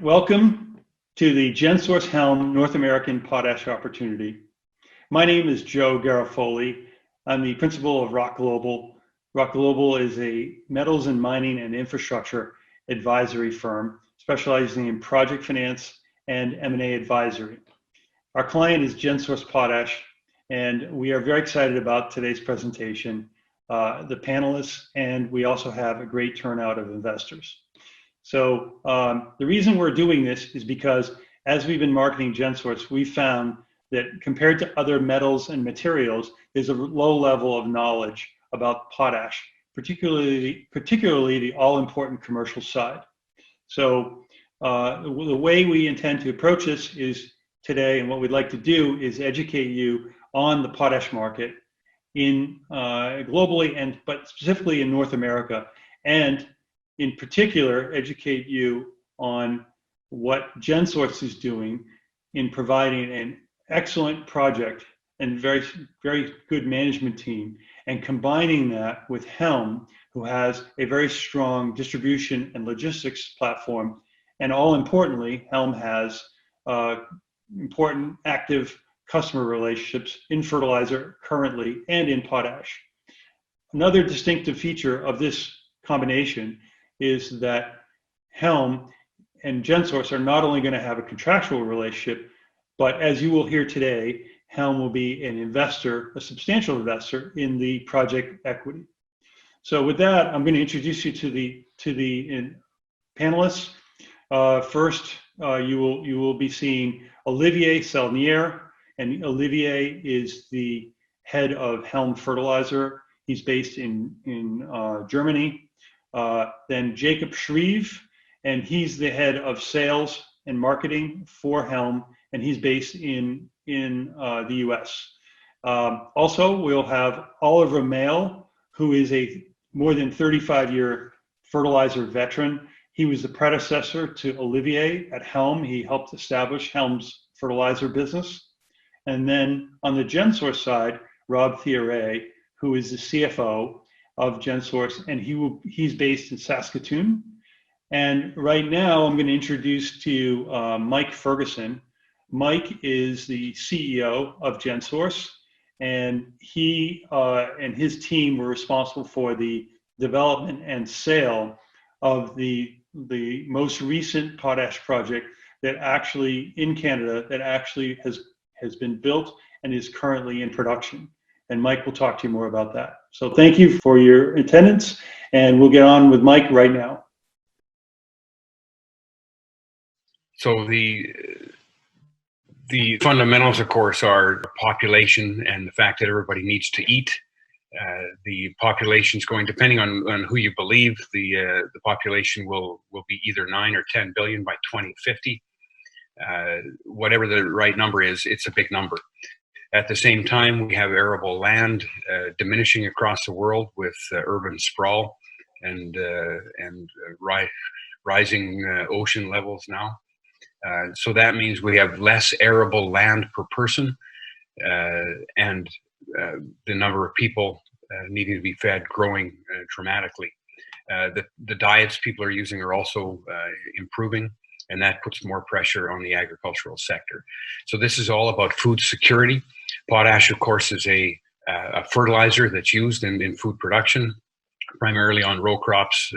welcome to the Gensource Helm North American Potash Opportunity. My name is Joe Garofoli. I'm the principal of Roc Global. Roc Global is a metals and mining and infrastructure advisory firm specializing in project finance and M&A advisory. Our client is Gensouce Potash, and we are very excited about today's presentation, the panelists, and we also have a great turnout of investors. So the reason we're doing this is because as we've been marketing Gensource, we found that compared to other metals and materials, there's a low level of knowledge about potash, particularly the all-important commercial side. So the way we intend to approach this is today, and what we'd like to do is educate you on the potash market in globally, but specifically in North America, and in particular, educate you on what Gensource is doing in providing an excellent project and very, very good management team, and combining that with Helm, who has a very strong distribution and logistics platform. And all importantly, Helm has important active customer relationships in fertilizer currently and in potash. Another distinctive feature of this combination is that Helm and Gensource are not only going to have a contractual relationship, but as you will hear today, Helm will be an investor, a substantial investor in the project equity. So with that, I'm going to introduce you to the panelists. First, you will be seeing Olivier Salnier, and Olivier is the head of Helm Fertilizer. He's based in Germany. Then Jacob Shreve, and he's the head of sales and marketing for Helm, and he's based in the US. Also, we'll have Oliver Mail, who is a more than 35-year fertilizer veteran. He was the predecessor to Olivier at Helm. He helped establish Helm's fertilizer business. And then on the Gensource side, Rob Thierry, who is the CFO of Gensource, and he's based in Saskatoon. And right now, I'm going to introduce to you Mike Ferguson. Mike is the CEO of Gensource, and he and his team were responsible for the development and sale of the most recent potash project that actually in Canada that actually has been built and is currently in production. And Mike will talk to you more about that. So thank you for your attendance, and we'll get on with Mike right now. So the fundamentals, of course, are population and the fact that everybody needs to eat. The population is going, depending on who you believe, the population will be either 9 or 10 billion by 2050. Whatever the right number is, it's a big number. At the same time, we have arable land diminishing across the world with urban sprawl and rising ocean levels now. So that means we have less arable land per person, and the number of people needing to be fed growing dramatically. The diets people are using are also improving, and that puts more pressure on the agricultural sector. So this is all about food security. Potash, of course, is a fertilizer that's used in food production, primarily on row crops,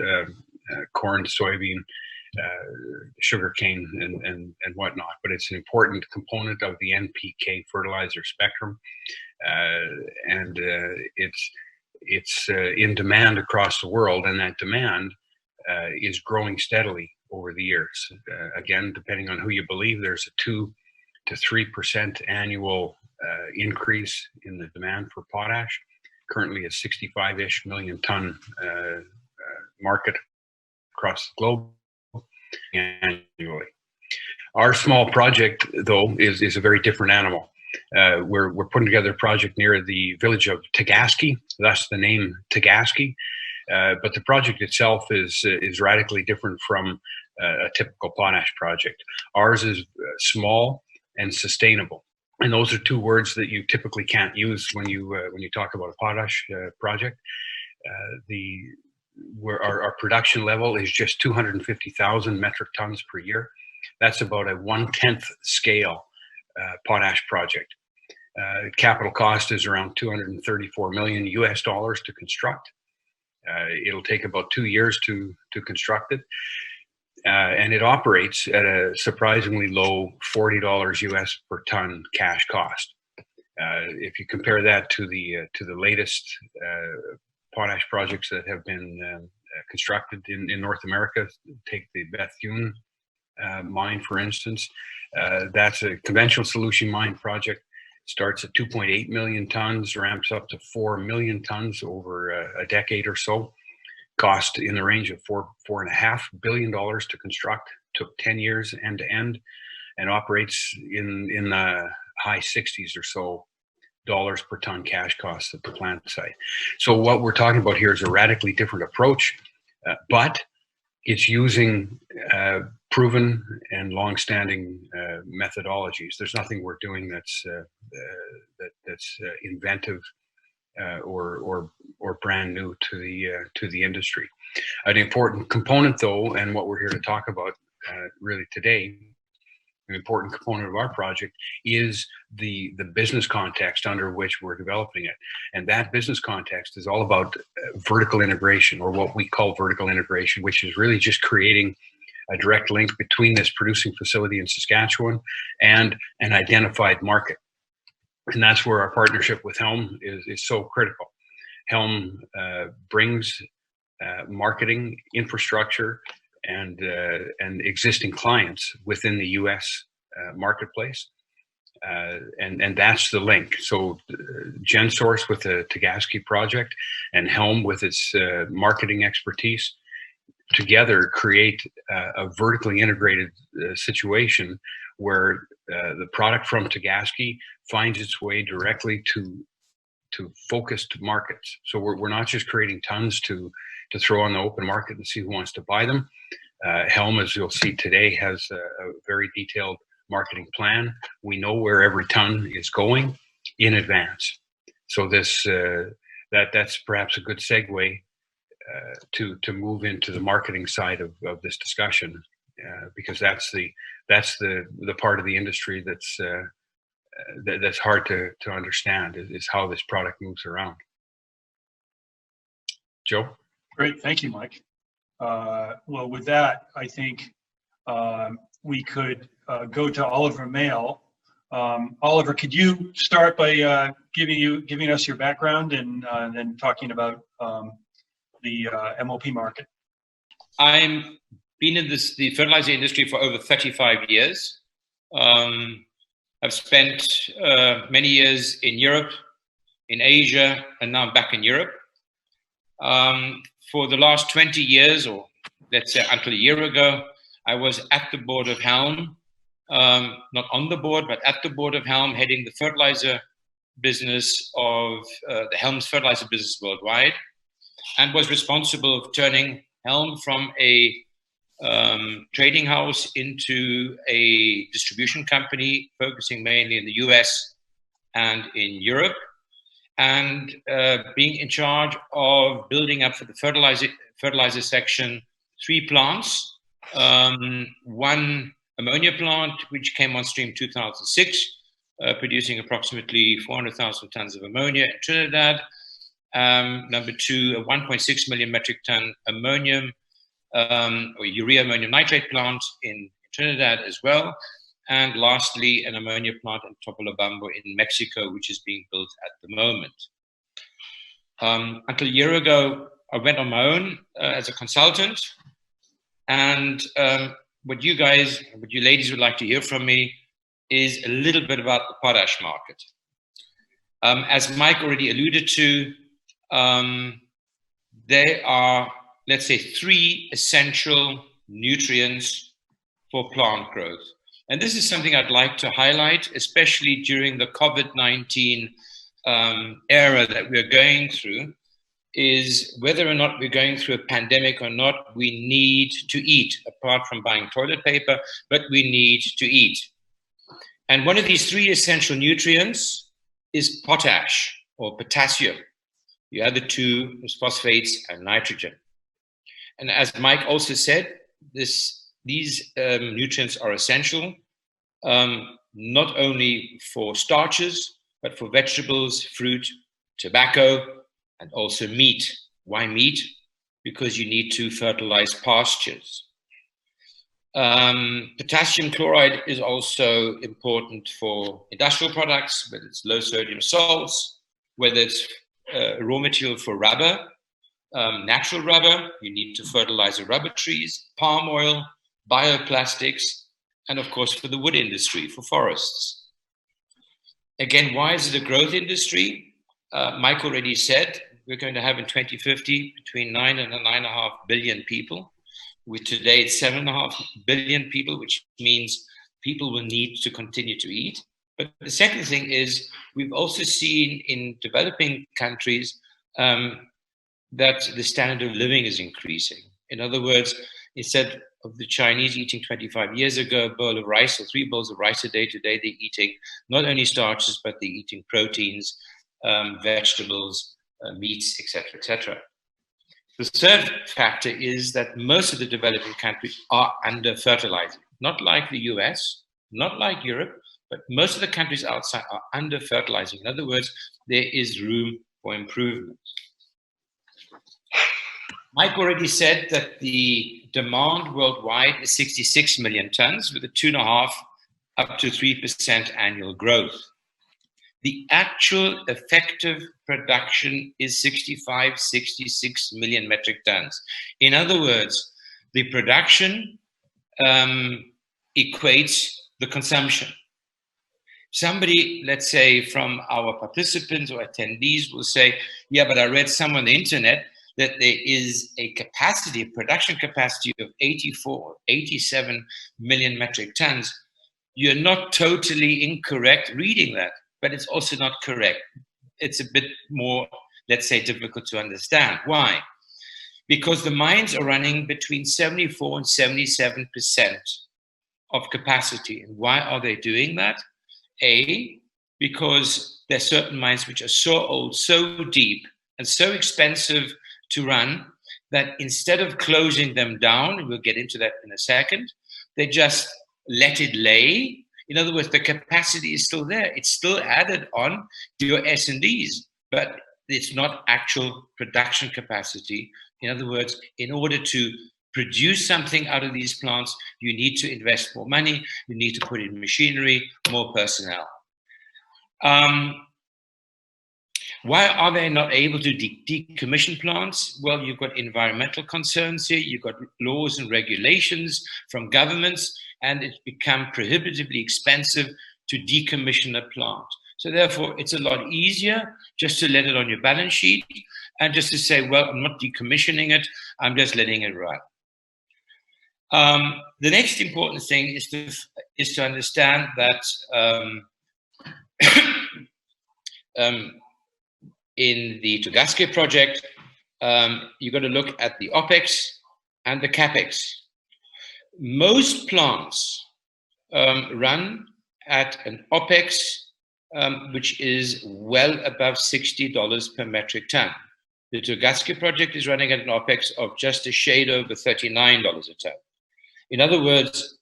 corn, soybean, sugarcane, and whatnot. But it's an important component of the NPK fertilizer spectrum, and it's in demand across the world, and that demand is growing steadily over the years. Again, depending on who you believe, there's a 2 to 3% annual increase in the demand for potash. Currently a 65-ish million ton market across the globe annually. Our small project, though, is a very different animal. We're putting together a project near the village of Tegaski, thus the name Tegaski. But the project itself is radically different from a typical potash project. Ours is small and sustainable, and those are two words that you typically can't use when you talk about a potash project. Our production level is just 250,000 metric tons per year. That's about a 1/10 scale potash project. Capital cost is around $234 million US to construct. It'll take about 2 years to construct it. And it operates at a surprisingly low $40 US per ton cash cost. If you compare that to the latest potash projects that have been constructed in North America, take the Bethune mine, for instance. That's a conventional solution mine project. Starts at 2.8 million tons, ramps up to 4 million tons over a decade or so. Cost in the range of $4.5 billion to construct. Took 10 years end to end, and operates in the high 60s or so dollars per ton cash costs at the plant site. So what we're talking about here is a radically different approach, but it's using proven and long-standing methodologies. There's nothing we're doing that's inventive or brand new to the industry. An important component, though, and what we're here to talk about really today, an important component of our project is the business context under which we're developing it. And that business context is all about vertical integration, or what we call vertical integration, which is really just creating a direct link between this producing facility in Saskatchewan and an identified market. And that's where our partnership with Helm is so critical. Helm brings marketing infrastructure and existing clients within the U.S. Marketplace, and that's the link. So Gensource with the Tegasky project and Helm with its marketing expertise together create a vertically integrated situation where the product from Tegasky finds its way directly to focused markets. So we're not just creating tons to throw on the open market and see who wants to buy them. Helm, as you'll see today, has a very detailed marketing plan. We know where every ton is going in advance. So this that's perhaps a good segue to move into the marketing side of this discussion, because that's the part of the industry that's hard to understand is how this product moves around. Joe? Great, thank you, Mike. Well, with that, I think we could go to Oliver Mail. Oliver, could you start by giving us your background and then talking about the MOP market? I've been in the fertilizer industry for over 35 years. I've spent many years in Europe, in Asia, and now I'm back in Europe. For the last 20 years, or let's say until a year ago, I was at the board of Helm, not on the board, but at the board of Helm, heading the fertilizer business of the Helm's fertilizer business worldwide, and was responsible for turning Helm from a trading house into a distribution company, focusing mainly in the US and in Europe, and being in charge of building up for the fertilizer section 3 plants. One ammonia plant, which came on stream 2006, producing approximately 400,000 tons of ammonia in Trinidad. Number 2, a 1.6 million metric ton ammonium or urea ammonium nitrate plant in Trinidad as well. And lastly, an ammonia plant in Topolobampo in Mexico, which is being built at the moment. Until a year ago, I went on my own as a consultant. And what you ladies would like to hear from me is a little bit about the potash market. As Mike already alluded to, there are, let's say, 3 essential nutrients for plant growth. And this is something I'd like to highlight, especially during the COVID-19 era that we're going through, is whether or not we're going through a pandemic or not, we need to eat, apart from buying toilet paper, but we need to eat. And one of these 3 essential nutrients is potash or potassium. The other 2 is phosphates and nitrogen. And as Mike also said, the these nutrients are essential, not only for starches, but for vegetables, fruit, tobacco, and also meat. Why meat? Because you need to fertilize pastures. Potassium chloride is also important for industrial products, whether it's low sodium salts, whether it's raw material for rubber, natural rubber, you need to fertilize the rubber trees, palm oil, bioplastics, and of course for the wood industry, for forests. Again, why is it a growth industry? Mike already said we're going to have in 2050 between 9 and 9.5 billion people. With today, it's 7.5 billion people, which means people will need to continue to eat. But the second thing is we've also seen in developing countries that the standard of living is increasing. In other words, instead of the Chinese eating 25 years ago a bowl of rice or 3 bowls of rice a day, today they're eating not only starches, but they're eating proteins, vegetables, meats, etc., etc. The third factor is that most of the developing countries are under-fertilizing, not like the US, not like Europe, but most of the countries outside are under-fertilizing. In other words, there is room for improvement. Mike already said that the demand worldwide is 66 million tons with a 2.5 up to 3% annual growth. The actual effective production is 65, 66 million metric tons. In other words, the production equates the consumption. Somebody, let's say from our participants or attendees will say, yeah, but I read somewhere on the internet that there is a capacity, a production capacity of 84, 87 million metric tons. You're not totally incorrect reading that, but it's also not correct. It's a bit more, let's say, difficult to understand. Why? Because the mines are running between 74 and 77% of capacity. And why are they doing that? A, because there are certain mines which are so old, so deep, and so expensive to run that instead of closing them down, and we'll get into that in a second, they just let it lay. In other words, the capacity is still there. It's still added on to your S&Ds, but it's not actual production capacity. In other words, in order to produce something out of these plants, you need to invest more money, you need to put in machinery, more personnel. Why are they not able to decommission plants? Well, you've got environmental concerns here, you've got laws and regulations from governments, and it's become prohibitively expensive to decommission a plant. So therefore, it's a lot easier just to let it on your balance sheet and just to say, well, I'm not decommissioning it, I'm just letting it run. The next important thing is to understand that in the Tugasque project, you've got to look at the OPEX and the CAPEX. Most plants run at an OPEX which is well above $60 per metric ton. The Tugasque project is running at an OPEX of just a shade over $39 a ton. In other words,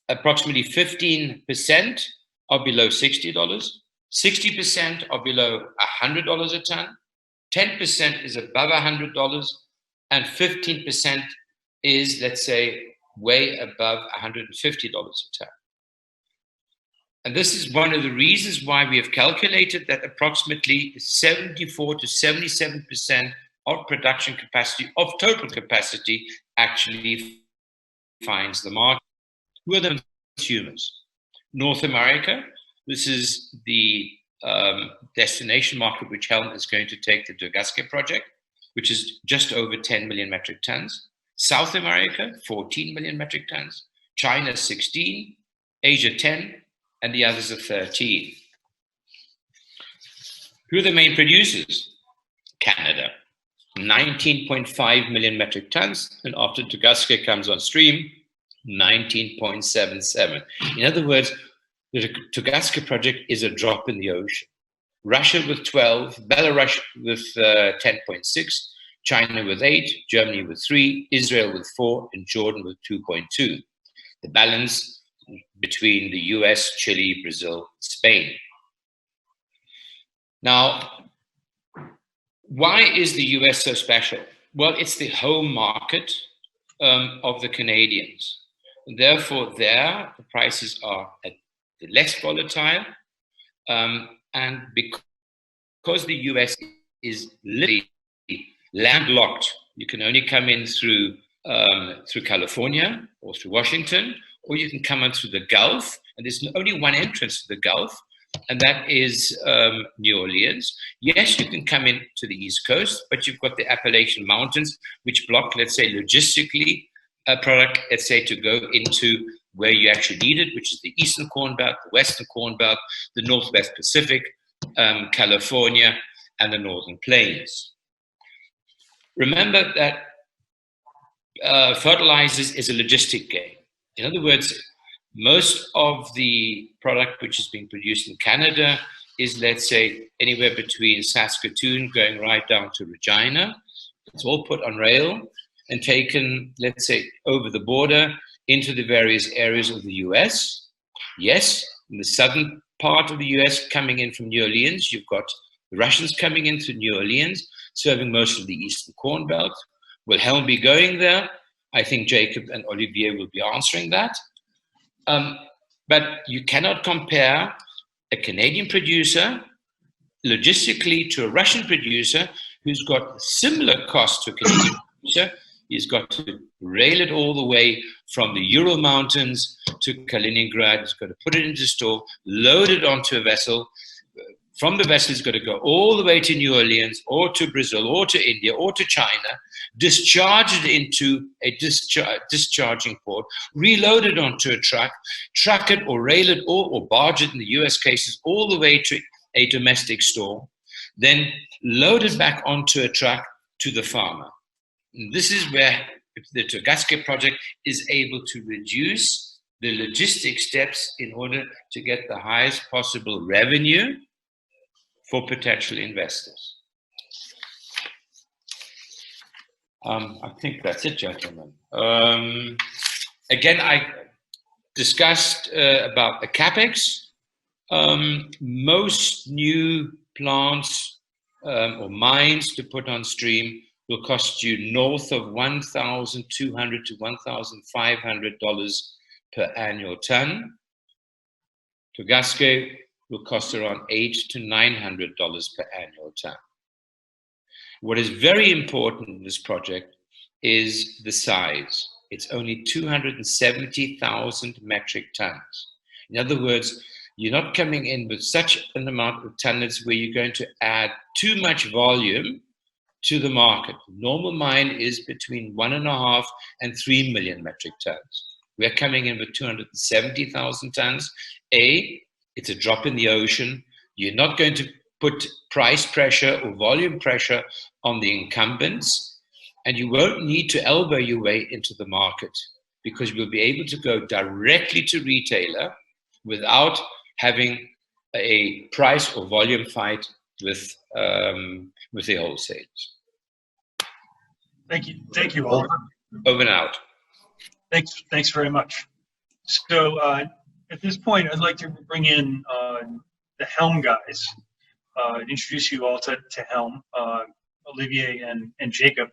approximately 15% are below $60, 60% are below $100 a ton, 10% is above $100, and 15% is, let's say, way above $150 a ton. And this is one of the reasons why we have calculated that approximately 74 to 77% of production capacity, of total capacity, actually finds the market. Who are the consumers? North America. This is the destination market which Helm is going to take the Tugasque project, which is just over 10 million metric tons. South America, 14 million metric tons. China, 16. Asia, 10. And the others are 13. Who are the main producers? Canada, 19.5 million metric tons. And after Tugasque comes on stream, 19.77. In other words, the Tugasque project is a drop in the ocean. Russia with 12, Belarus with 10.6, China with 8, Germany with 3, Israel with 4, and Jordan with 2.2. the balance between the US, Chile, Brazil, Spain. Now, why is the US so special? Well, it's the home market of the Canadians. Therefore, there, the prices are less volatile. And because the US is literally landlocked, you can only come in through California or through Washington, or you can come in through the Gulf. And there's only one entrance to the Gulf, and that is New Orleans. Yes, you can come in to the East Coast, but you've got the Appalachian Mountains, which block, let's say, logistically a product, let's say, to go into where you actually need it, which is the Eastern Corn Belt, the Western Corn Belt, the Northwest Pacific, California, and the Northern Plains. Remember that fertilizers is a logistic game. In other words, most of the product which is being produced in Canada is, let's say, anywhere between Saskatoon going right down to Regina. It's all put on rail and taken, let's say, over the border into the various areas of the US. Yes, in the southern part of the US, coming in from New Orleans, you've got the Russians coming in through New Orleans, serving most of the Eastern Corn Belt. Will Helm be going there? I think Jacob and Olivier will be answering that. But you cannot compare a Canadian producer logistically to a Russian producer who's got similar costs to a Canadian producer. He's got to rail it all the way from the Ural Mountains to Kaliningrad. He's got to put it into store, load it onto a vessel. From the vessel, he's got to go all the way to New Orleans or to Brazil or to India or to China, discharge it into a discharging port, reload it onto a truck it or rail it or barge it in the US cases all the way to a domestic store, then load it back onto a truck to the farmer. And this is where the Togasque project is able to reduce the logistic steps in order to get the highest possible revenue for potential investors. I think that's it, gentlemen. Again, I discussed about the CapEx. Most new plants or mines to put on stream will cost you north of $1,200 to $1,500 per annual ton. Togasque will cost around $800 to $900 per annual ton. What is very important in this project is the size. It's only 270,000 metric tons. In other words, you're not coming in with such an amount of tonnage where you're going to add too much volume to the market. Normal mine is between 1.5 and 3 million metric tons. We're coming in with 270,000 tons. It's a drop in the ocean. You're not going to put price pressure or volume pressure on the incumbents, and you won't need to elbow your way into the market because you'll be able to go directly to retailer without having a price or volume fight with the wholesalers. Thank you, Oliver. Over and out. Thanks very much. So at this point, I'd like to bring in the Helm guys, introduce you all to Helm, Olivier and Jacob,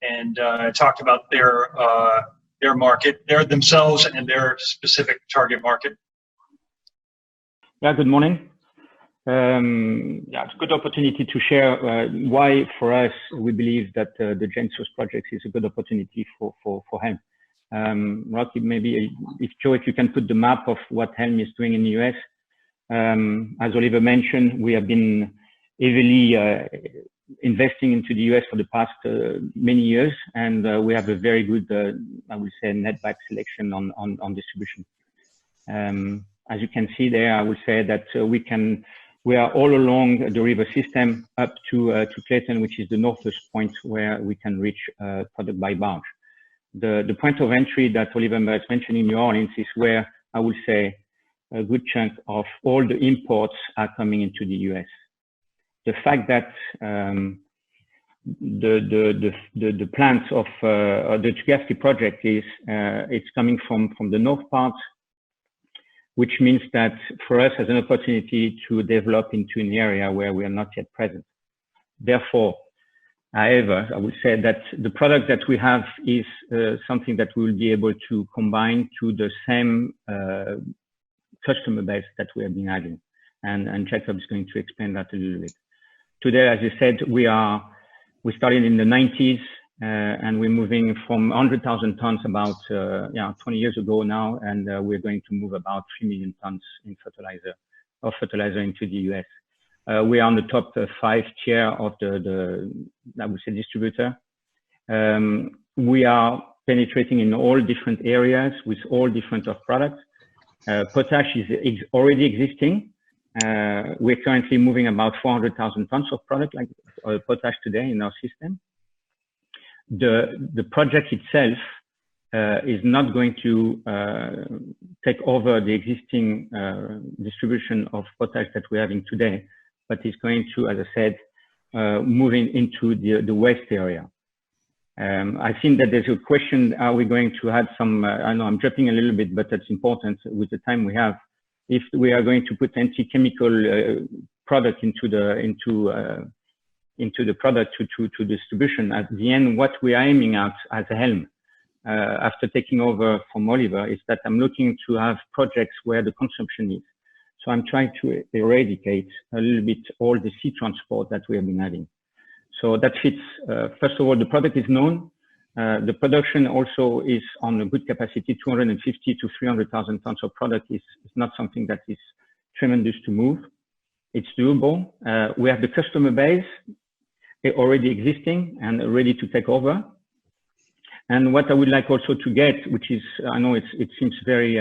and talk about their market, themselves and their specific target market. Yeah, good morning. Yeah, it's a good opportunity to share why, for us, we believe that the Gensouce project is a good opportunity for Helm. Rocky, maybe if you can put the map of what Helm is doing in the US. As Oliver mentioned, we have been heavily investing into the US for the past many years, and we have a very good, I would say, netback selection on distribution. As you can see there, I would say that we are all along the river system up to Clayton, which is the northwest point where we can reach product by barge. The point of entry that Oliver was mentioning in New Orleans is where I would say a good chunk of all the imports are coming into the US. The fact that the plants of the Tchaikovsky project is it's coming from the north part, which means that for us as an opportunity to develop into an area where we are not yet present. Therefore, however, I would say that the product that we have is something that we will be able to combine to the same customer base that we have been having. And Jacob is going to explain that a little bit. Today, as you said, we started in the 90s and we're moving from 100,000 tons about 20 years ago now, and we're going to move about 3 million tons in fertilizer into the US. We are on the top 5 tier of the I would say distributor. We are penetrating in all different areas with all different of products. Potash is already existing. We're currently moving about 400,000 tons of product like potash today in our system. The project itself is not going to take over the existing distribution of potash that we're having today, but is going to, as I said, moving into the west area. I think that there's a question: are we going to add some? I know I'm jumping a little bit, but that's important with the time we have. If we are going to put anti-chemical product into the product to distribution, at the end, what we are aiming at as a Helm after taking over from Oliver is that I'm looking to have projects where the consumption is. So I'm trying to eradicate a little bit all the sea transport that we have been having. So that fits. First of all, the product is known. The production also is on a good capacity. 250 to 300,000 tons of product is not something that is tremendous to move. It's doable. We have the customer base already existing and ready to take over. And what I would like also to get, which is, I know it seems very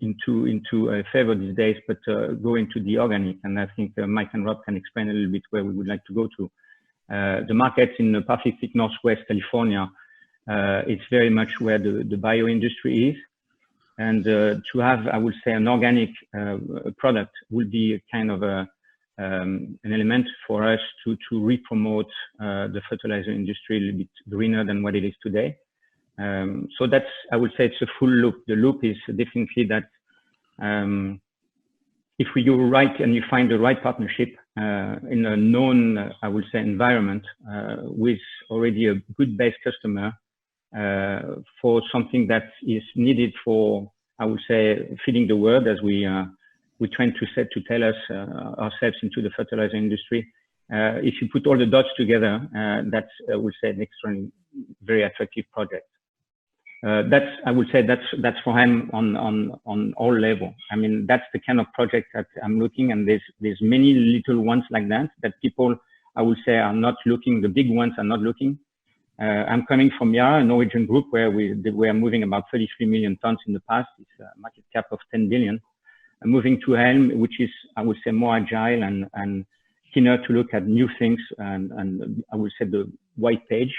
into favor these days, but go into the organic. And I think Mike and Rob can explain a little bit where we would like to go to. The market in the Pacific Northwest California is very much where the bio industry is. And to have, I would say, an organic product would be a kind of an element for us to re-promote the fertilizer industry a little bit greener than what it is today. So that's, I would say, it's a full loop. The loop is definitely that if we do right and you find the right partnership in a known, I would say, environment with already a good base customer for something that is needed for, I would say, feeding the world, as we're trying to tell us ourselves into the fertilizer industry. If you put all the dots together, that's, I would say, an extremely very attractive project. That's, I would say, that's for him on all level. I mean, that's the kind of project that I'm looking, and there's many little ones like that people, I would say, are not looking. The big ones are not looking. I'm coming from Yara, a Norwegian group where we are moving about 33 million tons in the past. It's a market cap of 10 billion. I'm moving to Helm, which is, I would say, more agile and keener to look at new things, and I would say the white page.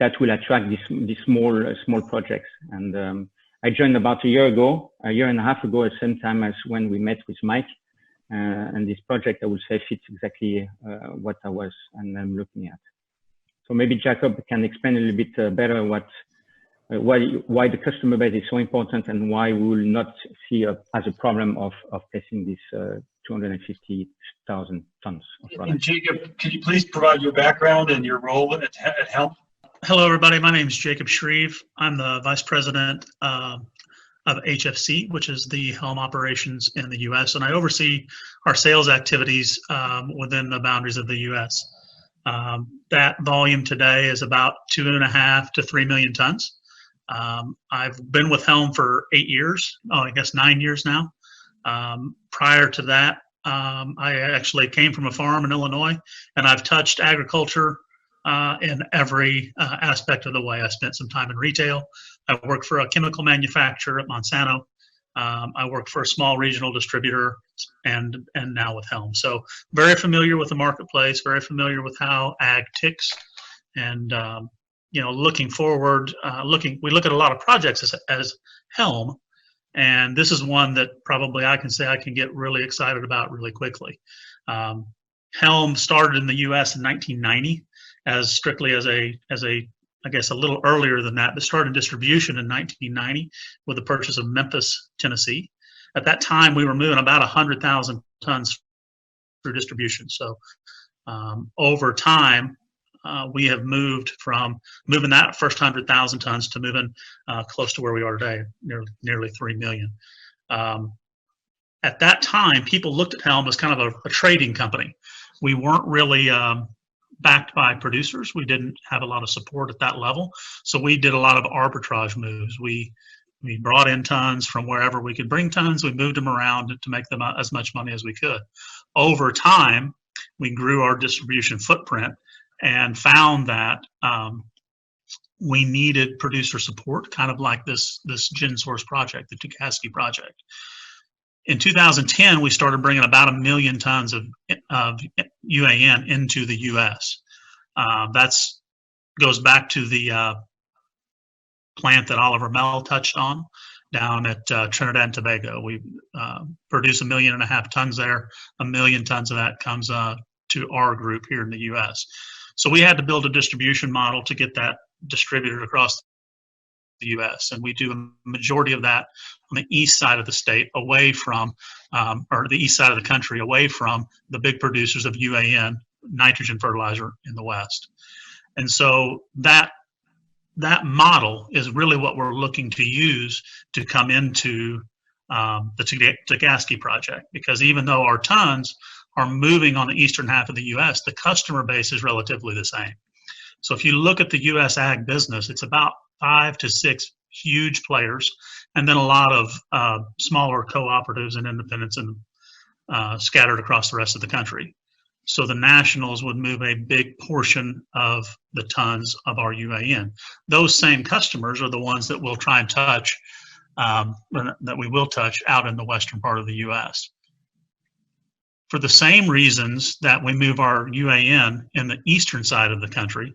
That will attract these small projects. And I joined about a year and a half ago, at the same time as when we met with Mike. And this project, I would say, fits exactly what I was and I'm looking at. So maybe Jacob can explain a little bit better why the customer base is so important and why we will not see as a problem of placing this 250,000 tons of product. And Jacob, can you please provide your background and your role at Helm? Hello, everybody. My name is Jacob Shreve. I'm the Vice President of HFC, which is the Helm operations in the U.S., and I oversee our sales activities within the boundaries of the U.S. That volume today is about 2.5 to 3 million tons. I've been with Helm for 8 years, I guess 9 years now. Prior to that, I actually came from a farm in Illinois, and I've touched agriculture in every aspect of the way. I spent some time in retail. I worked for a chemical manufacturer at Monsanto. I worked for a small regional distributor, and now with Helm. So very familiar with the marketplace, very familiar with how ag ticks, and looking forward. We look at a lot of projects as Helm, and this is one that probably I can say I can get really excited about really quickly. Helm started in the U.S. in 1990 as strictly as I guess a little earlier than that, but started distribution in 1990 with the purchase of Memphis, Tennessee. At that time, we were moving about 100,000 tons through distribution. So over time, we have moved from moving that first 100,000 tons to moving close to where we are today, nearly 3 million. At that time, people looked at Helm as kind of a trading company. We weren't really backed by producers. We didn't have a lot of support at that level. So we did a lot of arbitrage moves. We brought in tons from wherever we could bring tons. We moved them around to make them as much money as we could. Over time, we grew our distribution footprint and found that we needed producer support, kind of like this Gensource project, the Tukaski project. In 2010, we started bringing about 1 million tons of UAN into the U.S. That goes back to the plant that Oliver Mell touched on down at Trinidad and Tobago. We produce 1.5 million tons there. 1 million tons of that comes to our group here in the U.S. So we had to build a distribution model to get that distributed across the U.S. And we do a majority of that on the east side of the state, away from, or the east side of the country, away from the big producers of UAN, nitrogen fertilizer in the West. And so that model is really what we're looking to use to come into the Tukaski project, because even though our tons are moving on the eastern half of the U.S., the customer base is relatively the same. So if you look at the U.S. ag business, it's about 5 to 6 huge players, and then a lot of smaller cooperatives and independents and scattered across the rest of the country. So the nationals would move a big portion of the tons of our UAN. Those same customers are the ones that we'll try and touch, that we will touch out in the western part of the U.S. For the same reasons that we move our UAN in the eastern side of the country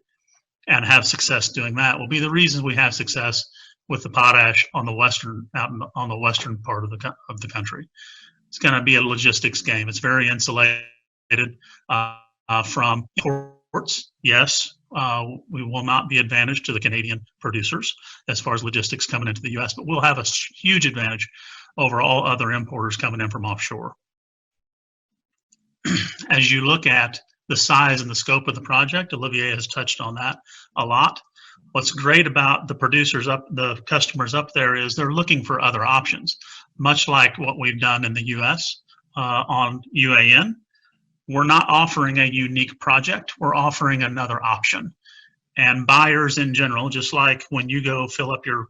and have success doing that, will be the reasons we have success with the potash on the western part of the country. It's going to be a logistics game. It's very insulated from imports. Yes, we will not be advantaged to the Canadian producers as far as logistics coming into the U.S., but we'll have a huge advantage over all other importers coming in from offshore. As you look at the size and the scope of the project, Olivier has touched on that a lot. What's great about the customers up there is they're looking for other options, much like what we've done in the U.S. On UAN. We're not offering a unique project, we're offering another option. And buyers in general, just like when you go fill up your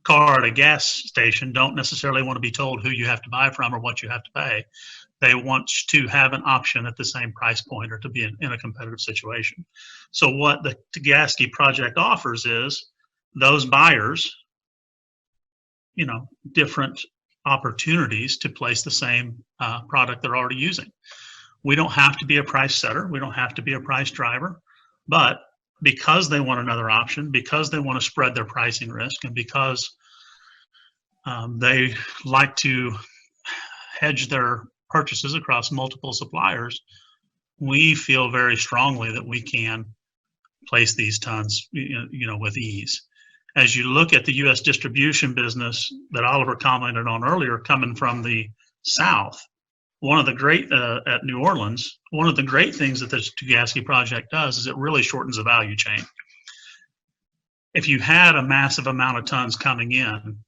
car at a gas station, don't necessarily want to be told who you have to buy from or what you have to pay. They want to have an option at the same price point or to be in a competitive situation. So what the Tukaski project offers is those buyers, different opportunities to place the same product they're already using. We don't have to be a price setter. We don't have to be a price driver. But because they want another option, because they want to spread their pricing risk, and because they like to hedge their purchases across multiple suppliers, we feel very strongly that we can place these tons, with ease. As you look at the U.S. distribution business that Oliver commented on earlier, coming from the South, one of the great at New Orleans, one of the great things that the Tukaski project does is it really shortens the value chain. If you had a massive amount of tons coming in,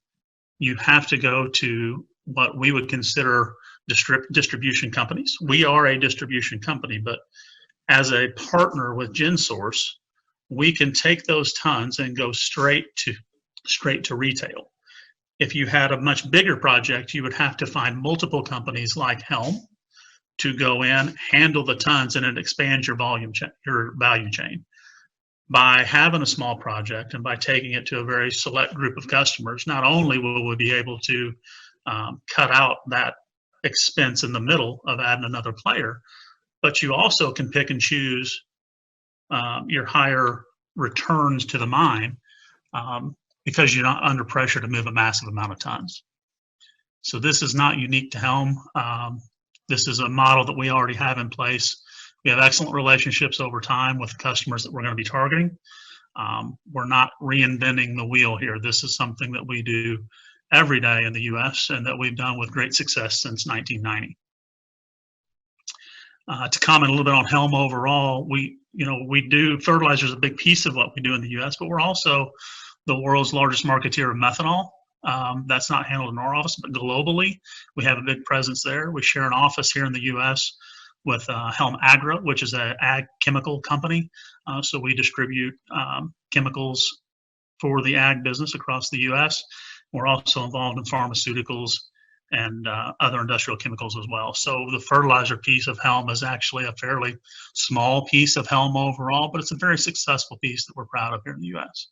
you have to go to what we would consider distribution companies. We are a distribution company, but as a partner with Gensource, we can take those tons and go straight to retail. If you had a much bigger project, you would have to find multiple companies like Helm to go in, handle the tons, and it expands your your value chain. By having a small project and by taking it to a very select group of customers, not only will we be able to cut out that expense in the middle of adding another player, but you also can pick and choose your higher returns to the mine because you're not under pressure to move a massive amount of tons. So this is not unique to Helm. This is a model that we already have in place We have excellent relationships over time with customers that we're going to be targeting. We're not reinventing the wheel here. This is something that we do every day in the U.S. and that we've done with great success since 1990. To comment a little bit on Helm overall, we do fertilizer is a big piece of what we do in the U.S., but we're also the world's largest marketeer of methanol. That's not handled in our office, but globally, we have a big presence there. We share an office here in the U.S. with Helm Agro, which is an ag chemical company. So we distribute chemicals for the ag business across the U.S. We're also involved in pharmaceuticals and other industrial chemicals as well. So the fertilizer piece of Helm is actually a fairly small piece of Helm overall, but it's a very successful piece that we're proud of here in the U.S.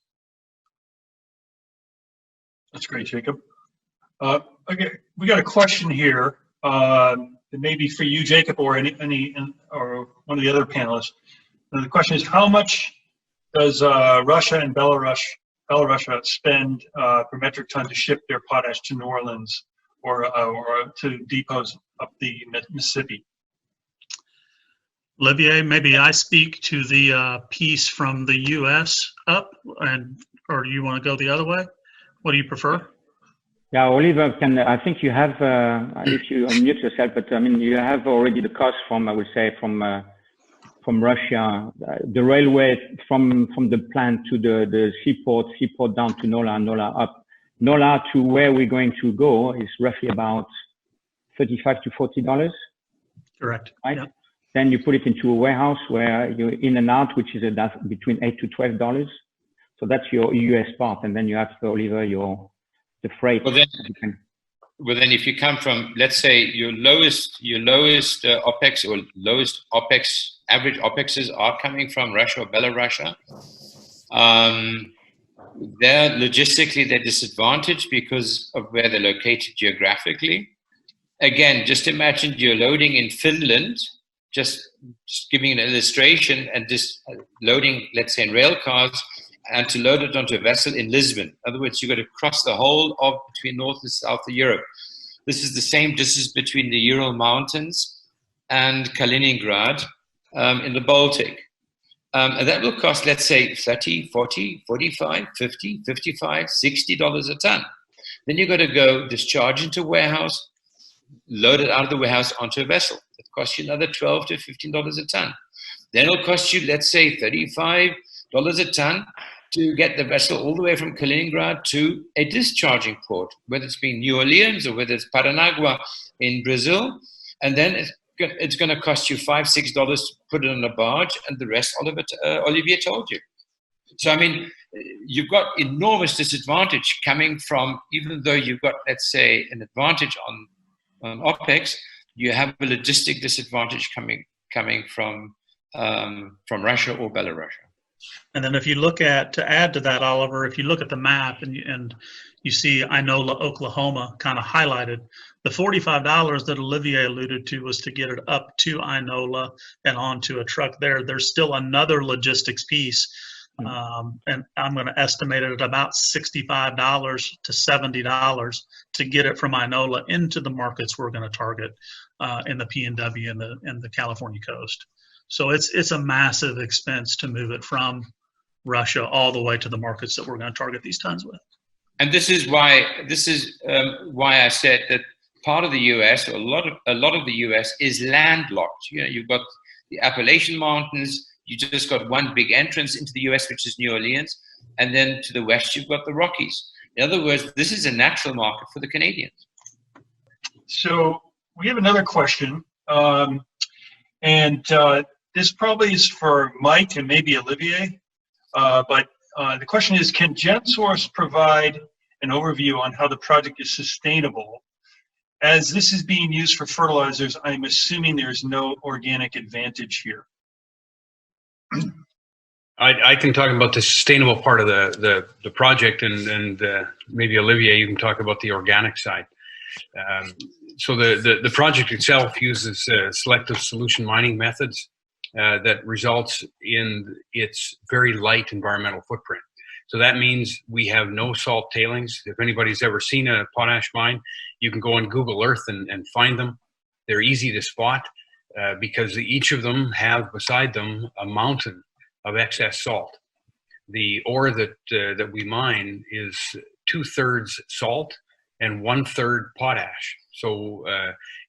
That's great, Jacob. Okay, we got a question here. Maybe for you, Jacob, or or one of the other panelists. The question is, how much does Russia and Belarus spend per metric ton to ship their potash to New Orleans or to depots up the Mississippi? Olivier, maybe I speak to the piece from the U.S. up, or do you want to go the other way? What do you prefer? Yeah, Oliver, I think you have, if you unmute yourself, but I mean, you have already the cost from, I would say, from Russia, the railway from the plant to the seaport down to NOLA, NOLA up. NOLA to where we're going to go is roughly about $35 to $40. Correct. Right? Yep. Then you put it into a warehouse where you're in and out, which is between $8 to $12. So that's your US part, and then you have to, Oliver, the freight. Well, then if you come from, let's say, your lowest OPEX or lowest OPEX, average OPEXs are coming from Russia or Belarus. They're logistically, they're disadvantaged because of where they're located geographically. Again, just imagine you're loading in Finland, just giving an illustration, and just loading, let's say, in rail cars, and to load it onto a vessel in Lisbon. In other words, you've got to cross the whole of between North and South of Europe. This is the same distance between the Ural Mountains and Kaliningrad in the Baltic. And that will cost, let's say, $30, $40, $45, $50, $55, $60 a ton. Then you've got to go discharge into a warehouse, load it out of the warehouse onto a vessel. It costs you another $12 to $15 a ton. Then it'll cost you, let's say, $35 a ton to get the vessel all the way from Kaliningrad to a discharging port, whether it's been New Orleans or whether it's Paranagua in Brazil. And then it's going to cost you $5, $6 to put it on a barge, and the rest, Olivier told you. So, I mean, you've got enormous disadvantage coming from, even though you've got, let's say, an advantage on OPEX, you have a logistic disadvantage coming from Russia or Belarus. And then if you look at, to add to that, Oliver, if you look at the map and you see Inola, Oklahoma kind of highlighted, the $45 that Olivier alluded to was to get it up to Inola and onto a truck there. There's still another logistics piece, and I'm going to estimate it at about $65 to $70 to get it from Inola into the markets we're going to target in the PNW and the California coast. So it's a massive expense to move it from Russia all the way to the markets that we're going to target these tons with. And this is why I said that part of the U.S. or a lot of the U.S. is landlocked. You know, you've got the Appalachian Mountains. You just got one big entrance into the U.S., which is New Orleans, and then to the west you've got the Rockies. In other words, this is a natural market for the Canadians. So we have another question, and this probably is for Mike and maybe Olivier, but the question is, can Gensource provide an overview on how the project is sustainable? As this is being used for fertilizers, I'm assuming there's no organic advantage here. I can talk about the sustainable part of the project, and maybe Olivier, you can talk about the organic side. So the project itself uses selective solution mining methods that results in its very light environmental footprint. So that means we have no salt tailings. If anybody's ever seen a potash mine, you can go on Google Earth and find them. They're easy to spot. because each of them have beside them a mountain of excess salt. The ore that we mine is 2/3 salt and 1/3 potash. So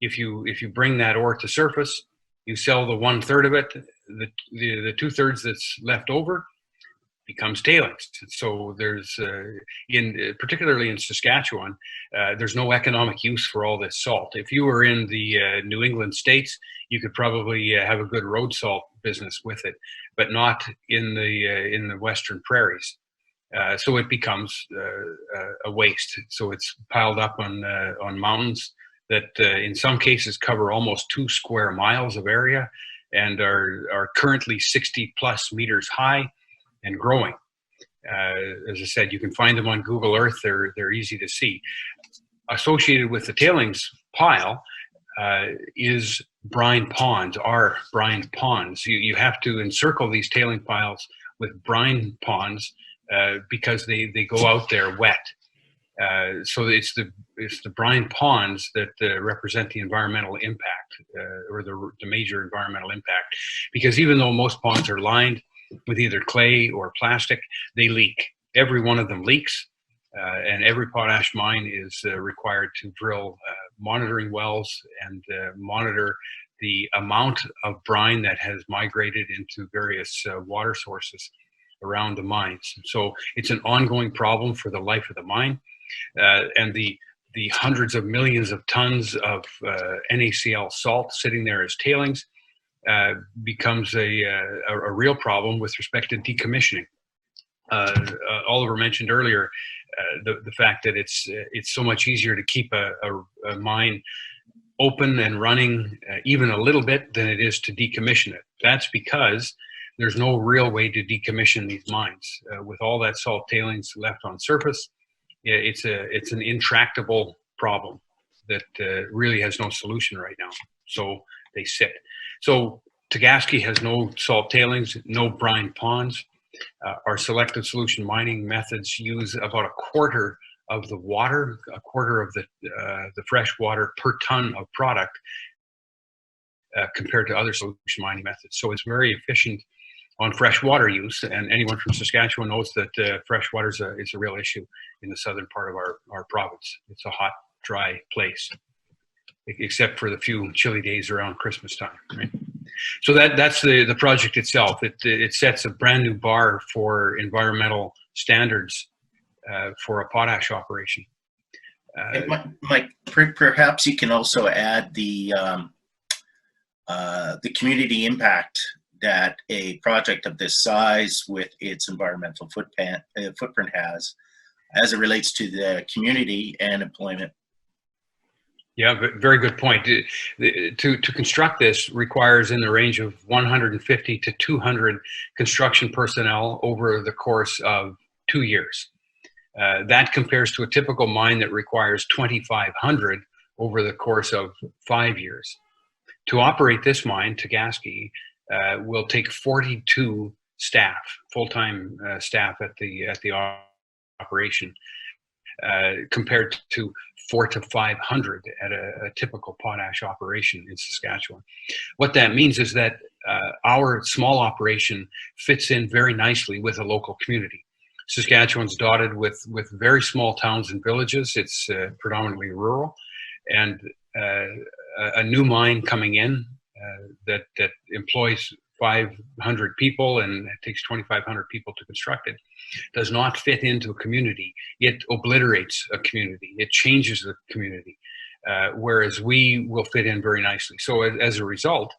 if you bring that ore to surface, you sell the 1/3 of it. The 2/3 that's left over becomes tailings. So there's particularly in Saskatchewan, there's no economic use for all this salt. If you were in the New England states, you could probably have a good road salt business with it, but not in the Western prairies. So it becomes a waste. So it's piled up on mountains that in some cases cover almost 2 square miles of area and are currently 60+ meters high and growing. As I said, you can find them on Google Earth. They're easy to see. Associated with the tailings pile is brine ponds, are brine ponds. You have to encircle these tailing piles with brine ponds because they go out there wet. So it's the brine ponds that represent the environmental impact or the major environmental impact. Because even though most ponds are lined with either clay or plastic, they leak. Every one of them leaks, and every potash mine is required to drill monitoring wells and monitor the amount of brine that has migrated into various water sources around the mines. So it's an ongoing problem for the life of the mine, and the hundreds of millions of tons of NaCl salt sitting there as tailings becomes a real problem with respect to decommissioning. Oliver mentioned earlier the fact that it's so much easier to keep a mine open and running even a little bit than it is to decommission it. That's because there's no real way to decommission these mines. With all that salt tailings left on surface, it's an intractable problem that really has no solution right now. So they sit. So Tegasky has no salt tailings, no brine ponds. Our selective solution mining methods use about 1/4 of the water, 1/4 of the fresh water per ton of product compared to other solution mining methods. So it's very efficient on fresh water use, and anyone from Saskatchewan knows that fresh water is a real issue in the southern part of our province. It's a hot, dry place, except for the few chilly days around Christmas time, right? So that's the project itself. It sets a brand new bar for environmental standards for a potash operation. Mike, perhaps you can also add the community impact that a project of this size with its environmental footprint has as it relates to the community and employment. Yeah, very good point. To construct this requires in the range of 150 to 200 construction personnel over the course of 2 years. That compares to a typical mine that requires 2,500 over the course of 5 years. To operate this mine, Tegasky, will take 42 staff, full-time staff at the operation, compared to 400 to 500 at a typical potash operation in Saskatchewan. What that means is that our small operation fits in very nicely with a local community. Saskatchewan's dotted with very small towns and villages. It's predominantly rural, and a new mine coming in that employs 500 people and it takes 2,500 people to construct it does not fit into a community. It obliterates a community. It changes the community, whereas we will fit in very nicely. So as a result,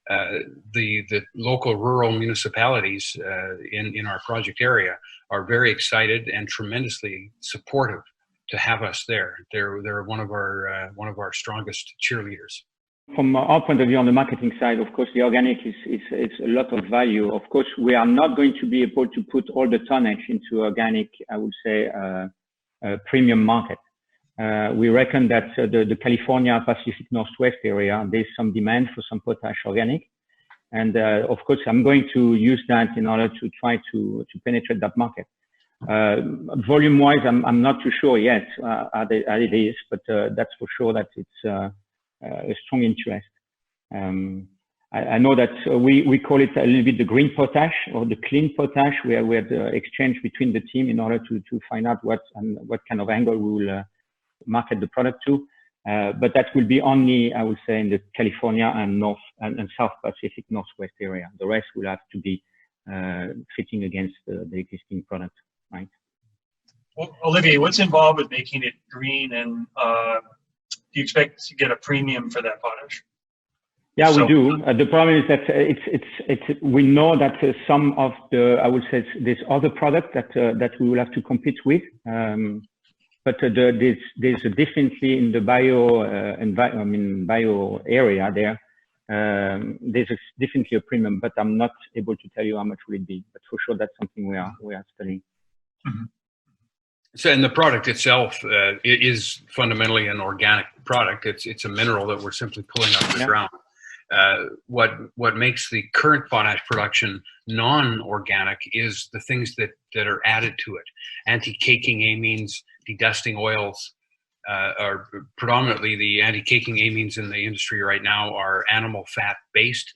the local rural municipalities in our project area are very excited and tremendously supportive to have us there. They're one of our strongest cheerleaders. From our point of view on the marketing side, of course, the organic is a lot of value. Of course, we are not going to be able to put all the tonnage into organic, I would say, premium market. We reckon that the California Pacific Northwest area, there's some demand for some potash organic. And of course, I'm going to use that in order to try to penetrate that market. Volume-wise, I'm not too sure yet how it is, but that's for sure that it's a strong interest. I know that we call it a little bit the green potash or the clean potash, where we have the exchange between the team in order to find out what kind of angle we will market the product to. But that will be only, I would say, in the California and North and South Pacific Northwest area. The rest will have to be fitting against the existing product, right? Well, Olivier, what's involved with making it green, and do you expect to get a premium for that potash? Yeah, we do. The problem is that we know that some of the, I would say, there's other product that we will have to compete with. But there's definitely in the bio area there. There's definitely a premium, but I'm not able to tell you how much will it be. But for sure, that's something we are studying. Mm-hmm. So, and the product itself is fundamentally an organic product. It's a mineral that we're simply pulling out of the ground. What makes the current potash production non-organic is the things that are added to it. Anti-caking amines, dedusting oils, are predominantly the anti-caking amines in the industry right now are animal fat based.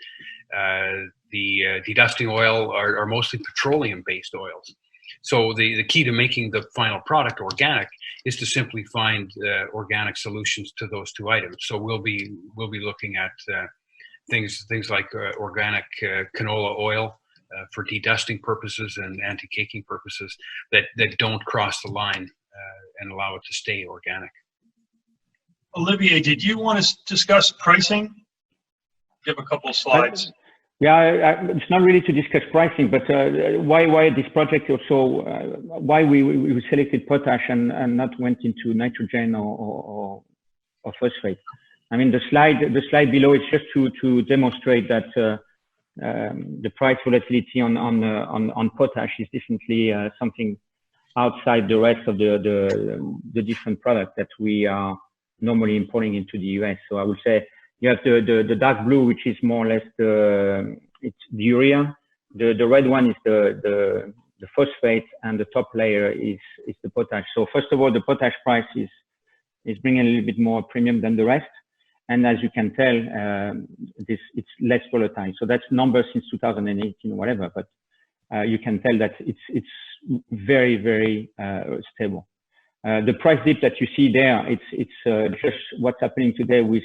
The dedusting oil are mostly petroleum based oils. So the key to making the final product organic is to simply find organic solutions to those two items. So we'll be looking at things like organic canola oil for dedusting purposes and anti-caking purposes that don't cross the line and allow it to stay organic. Olivier, did you want to discuss pricing? Give a couple of slides. Yeah, it's not really to discuss pricing, but why this project also, why we selected potash and not went into nitrogen or phosphate. I mean, the slide below is just to demonstrate that the price volatility on potash is definitely something outside the rest of the different products that we are normally importing into the US. So I would say you have the dark blue, which is more or less it's the urea. The red one is the phosphate, and the top layer is the potash. So first of all, the potash price is bringing a little bit more premium than the rest. And as you can tell, it's less volatile. So that's numbers since 2018 or whatever, but you can tell that it's very, very stable. The price dip that you see there, it's just what's happening today with,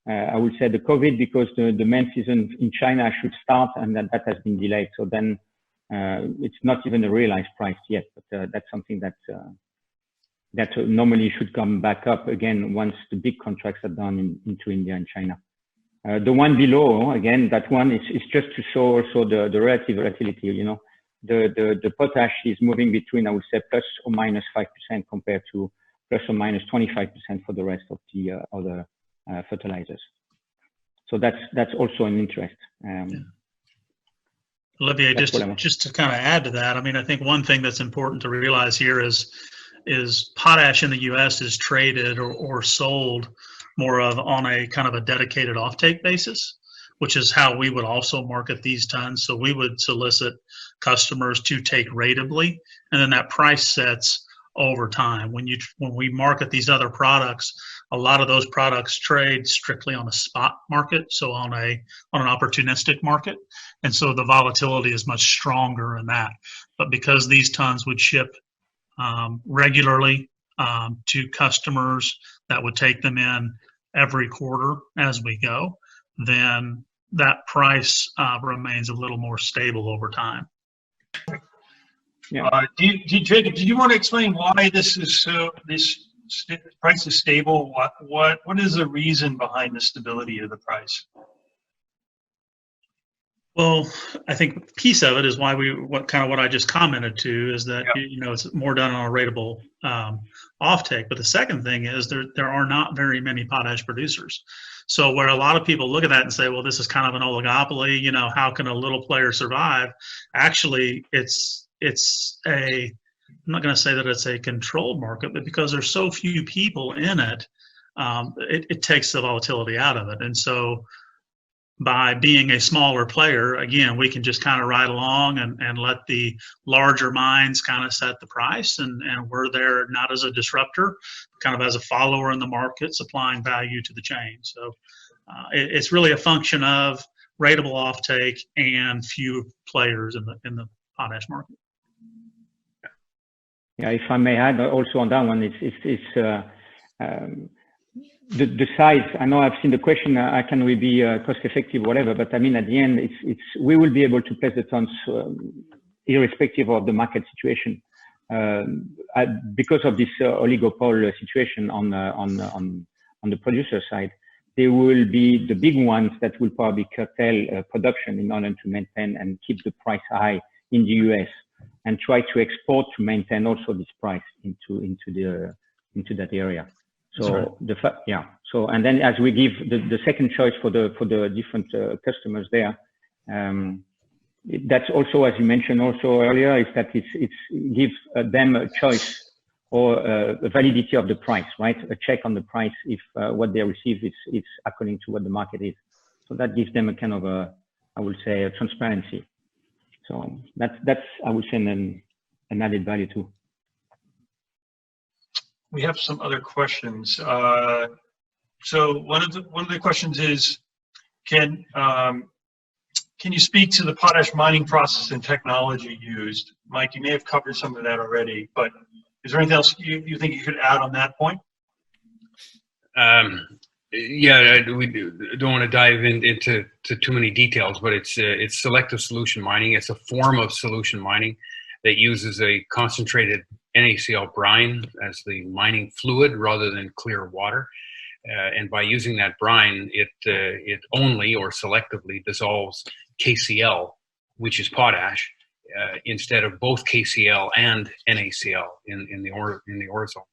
I would say, the COVID, because the main season in China should start, and that has been delayed. So then it's not even a realized price yet, but that's something that normally should come back up again once the big contracts are done into India and China. The one below, again, that one is just to show also the relative volatility. You know, the potash is moving between, I would say, plus or minus 5% compared to plus or minus 25% for the rest of the other fertilizers. So that's also an interest. Olivier, just to kind of add to that, I mean, I think one thing that's important to realize here is potash in the U.S. is traded or sold more of on a kind of a dedicated offtake basis, which is how we would also market these tons. So we would solicit customers to take ratably, and then that price sets over time. When we market these other products, a lot of those products trade strictly on a spot market, so on an opportunistic market, and so the volatility is much stronger in that. But because these tons would ship regularly to customers that would take them in every quarter as we go, then that price remains a little more stable over time. Yeah. Jacob, do you want to explain why this price is stable? What is the reason behind the stability of the price? Well, I think a piece of it is why what I just commented to is that, you know, it's more done on a ratable offtake. But the second thing is there are not very many potash producers. So where a lot of people look at that and say, well, this is kind of an oligopoly, you know, how can a little player survive? Actually, I'm not going to say that it's a controlled market, but because there's so few people in it, it takes the volatility out of it. And so by being a smaller player, again, we can just kind of ride along and let the larger mines kind of set the price, and we're there not as a disruptor, kind of as a follower in the market, supplying value to the chain. So It's really a function of ratable offtake and few players in the potash market. Yeah, if I may add also on that one, the size. I know I've seen the question. Can we be cost effective, whatever? But I mean, at the end, we will be able to place the tons irrespective of the market situation, because of this oligopoly situation on the producer side. There will be the big ones that will probably curtail production in order to maintain and keep the price high in the US, and try to export to maintain also this price into that area. So So and then as we give the second choice for the different customers there, that's also, as you mentioned also earlier, is that it gives them a choice or a validity of the price, right? A check on the price if what they receive is according to what the market is. So that gives them a kind of I would say, a transparency. So that's I would say an added value too. We have some other questions. So one of the questions is, can you speak to the potash mining process and technology used? Mike, you may have covered some of that already, but is there anything else you think you could add on that point? Yeah, we don't want to dive into too many details, but it's selective solution mining. It's a form of solution mining that uses a concentrated NaCl brine as the mining fluid rather than clear water. And by using that brine, it only or selectively dissolves KCl, which is potash, instead of both KCl and NaCl in the ore zone.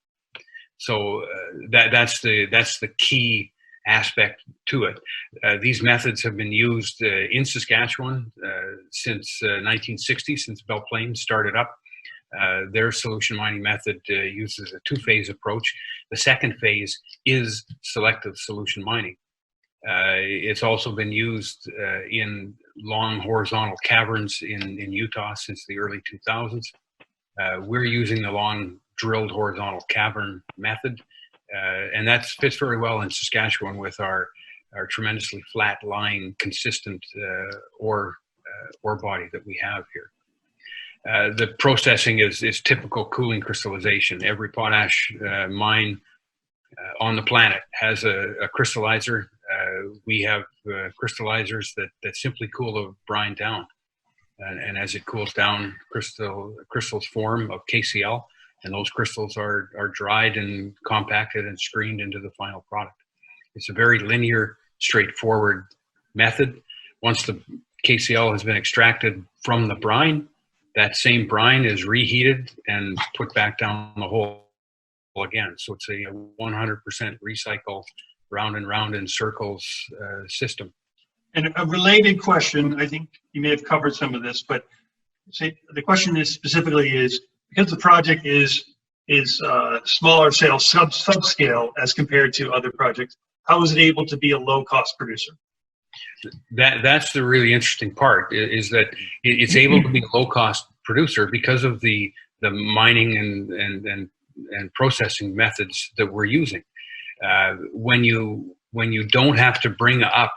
So that's the key aspect to it. These methods have been used in Saskatchewan since 1960, since Belle Plaine started up. Their solution mining method uses a two-phase approach. The second phase is selective solution mining. It's also been used in long horizontal caverns in Utah since the early 2000s. We're using the long drilled horizontal cavern method, and that fits very well in Saskatchewan with our tremendously flat-lying, consistent ore body that we have here. The processing is typical cooling crystallization. Every potash mine on the planet has a crystallizer. We have crystallizers that simply cool the brine down. And as it cools down, crystals form of KCl, and those crystals are dried and compacted and screened into the final product. It's a very linear, straightforward method. Once the KCl has been extracted from the brine, that same brine is reheated and put back down the hole again. So it's a 100% recycle, round and round in circles system. And a related question, I think you may have covered some of this, but the question is specifically is, because the project is smaller scale, subscale as compared to other projects, how is it able to be a low cost producer? That's the really interesting part, is that it's able to be a low cost producer because of the mining and processing methods that we're using. When you don't have to bring up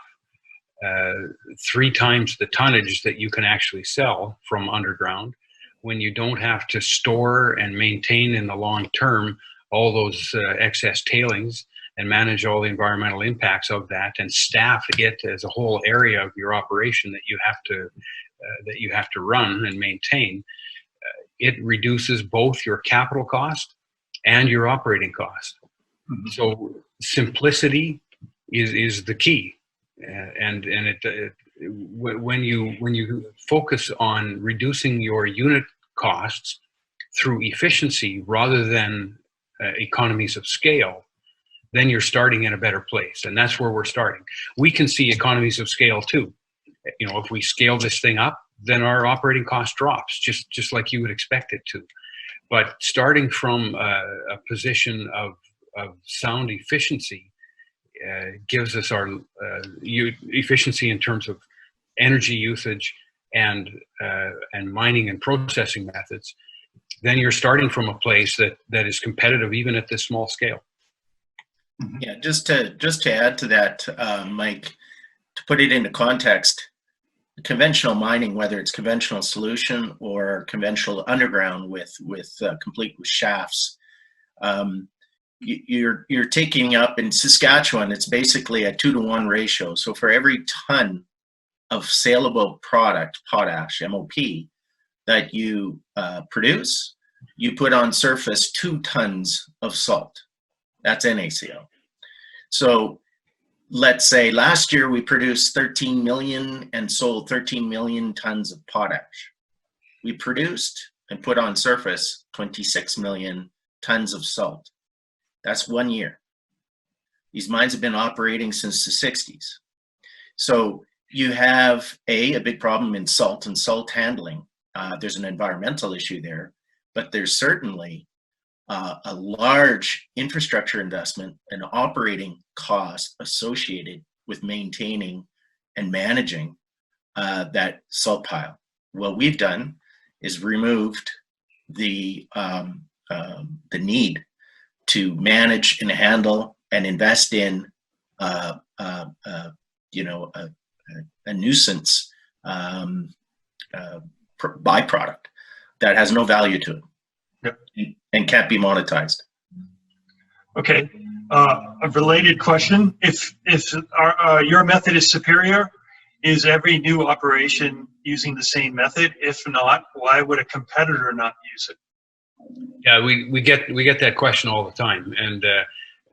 3 times the tonnage that you can actually sell from underground, when you don't have to store and maintain in the long term all those excess tailings and manage all the environmental impacts of that, and staff it as a whole area of your operation that you have to run and maintain, it reduces both your capital cost and your operating cost. Mm-hmm. So simplicity is the key, and when you focus on reducing your unit costs through efficiency rather than economies of scale, then you're starting in a better place. And that's where we're starting. We can see economies of scale too. You know, if we scale this thing up, then our operating cost drops, just like you would expect it to. But starting from a position of sound efficiency gives us our efficiency in terms of energy usage and mining and processing methods. Then you're starting from a place that is competitive even at this small scale. Yeah, just to add to that, Mike, to put it into context, conventional mining, whether it's conventional solution or conventional underground with complete with shafts, you're taking up in Saskatchewan, it's basically a 2-to-1 ratio. So for every ton of saleable product, potash, MOP, that you produce, you put on surface 2 tons of salt. That's NaCl. So let's say last year we produced 13 million and sold 13 million tons of potash. We produced and put on surface 26 million tons of salt. That's 1 year. These mines have been operating since the 60s. So you have a big problem in salt and salt handling. There's an environmental issue there, but there's certainly a large infrastructure investment and operating cost associated with maintaining and managing that salt pile. What we've done is removed the need to manage and handle and invest in a nuisance byproduct that has no value to it. Yep. And can't be monetized. Okay, a related question: if your method is superior, is every new operation using the same method? If not, why would a competitor not use it? Yeah, we get that question all the time, and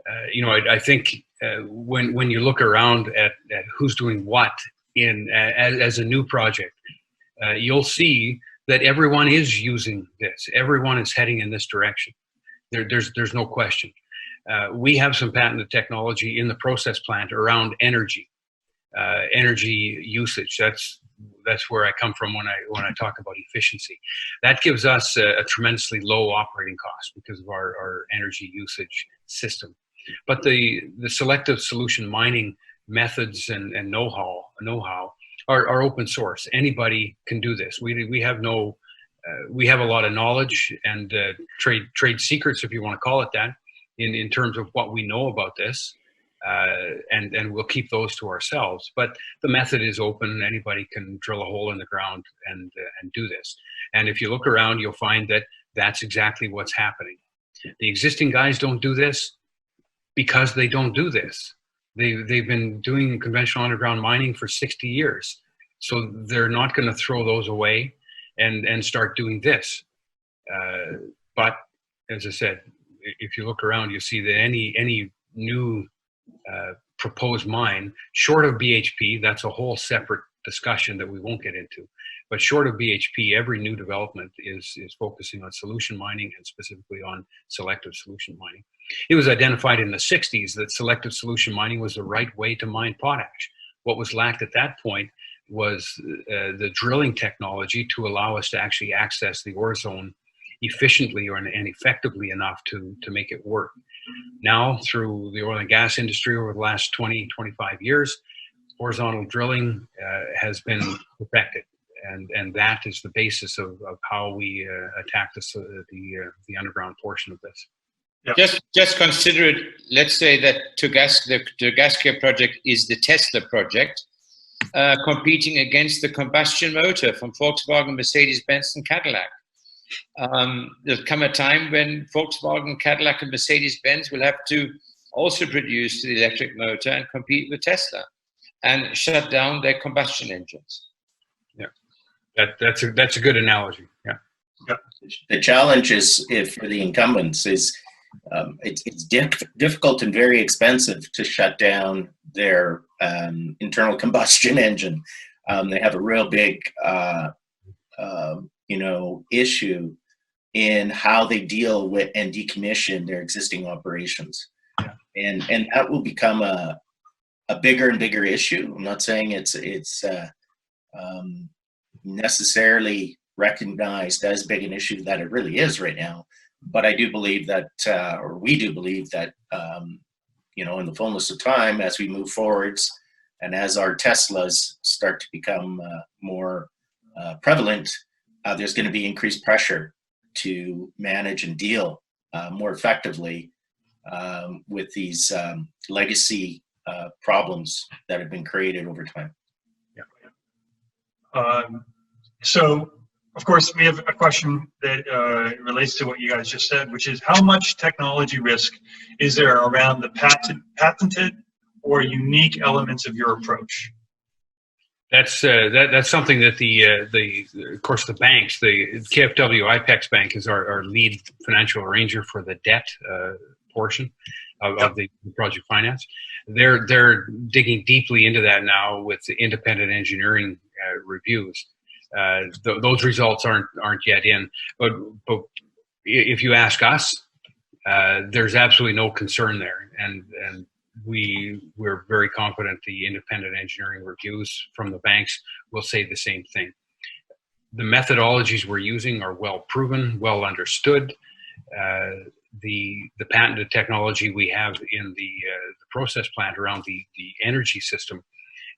I think when you look around at who's doing what as a new project, you'll see that everyone is using this. Everyone is heading in this direction. There's no question. We have some patented technology in the process plant around energy usage. That's where I come from when I talk about efficiency. That gives us a tremendously low operating cost because of our energy usage system. But the selective solution mining methods and know-how are open source. Anybody can do this. We have a lot of knowledge and trade secrets, if you want to call it that, in terms of what we know about this, and we'll keep those to ourselves. But the method is open. Anybody can drill a hole in the ground and do this. And if you look around, you'll find that that's exactly what's happening. The existing guys don't do this because they don't do this. They've been doing conventional underground mining for 60 years. So they're not going to throw those away and start doing this. But as I said, if you look around, you see that any new proposed mine, short of BHP, that's a whole separate discussion that we won't get into. But short of BHP, every new development is focusing on solution mining and specifically on selective solution mining. It was identified in the 60s that selective solution mining was the right way to mine potash. What was lacked at that point was the drilling technology to allow us to actually access the ore zone efficiently and effectively enough to make it work. Now, through the oil and gas industry over the last 20, 25 years, horizontal drilling has been perfected. And that is the basis of how we attack the underground portion of this. Yep. Just consider it. Let's say that the Gascare project is the Tesla project, competing against the combustion motor from Volkswagen, Mercedes-Benz, and Cadillac. There'll come a time when Volkswagen, Cadillac, and Mercedes-Benz will have to also produce the electric motor and compete with Tesla and shut down their combustion engines. Yeah, that's a good analogy. Yeah. Yep. The challenge is, if for the incumbents, is it's difficult and very expensive to shut down their internal combustion engine. They have a real big issue in how they deal with and decommission their existing operations. Yeah. And that will become a bigger and bigger issue. I'm not saying it's necessarily recognized as big an issue that it really is right now, but I do believe that, or we do believe that, in the fullness of time, as we move forwards and as our Teslas start to become more prevalent, there's going to be increased pressure to manage and deal more effectively with these legacy problems that have been created over time. So, of course, we have a question that relates to what you guys just said, which is how much technology risk is there around the patented or unique elements of your approach? That's something that of course the banks, the KfW IPEX Bank is our lead financial arranger for the debt portion of the project finance. They're digging deeply into that now with the independent engineering reviews. Those results aren't yet in, but if you ask us, there's absolutely no concern there, and we're very confident the independent engineering reviews from the banks will say the same thing. The methodologies we're using are well proven, well understood. The patented technology we have in the process plant around the energy system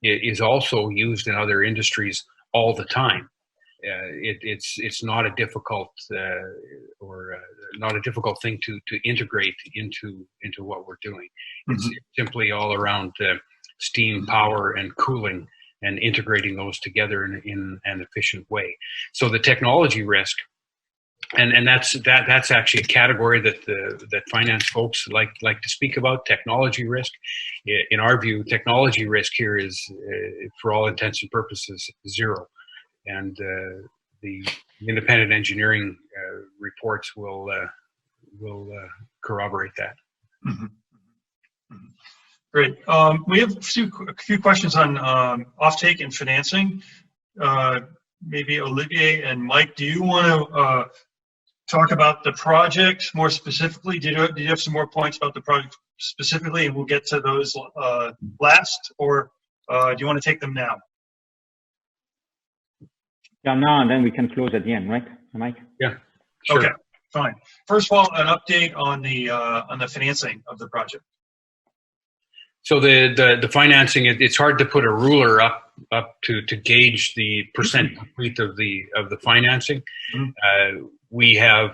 is also used in other industries all the time. It's not a difficult not a difficult thing to integrate into what we're doing. It's simply all around steam, power, and cooling, and integrating those together in an efficient way. So the technology risk, and that's actually a category that finance folks like to speak about. Technology risk, in our view, technology risk here is, for all intents and purposes, zero. And the independent engineering reports will corroborate that. Great. We have a few questions on offtake and financing. Maybe Olivier and Mike, do you want to talk about the project more specifically? Do you have some more points about the project specifically, and we'll get to those last, or do you want to take them now? Yeah, now and then we can close at the end, right, Mike? Yeah, sure. Okay, fine. First of all, an update on the financing of the project. So the financing, it's hard to put a ruler up to gauge the percent complete of the financing. We have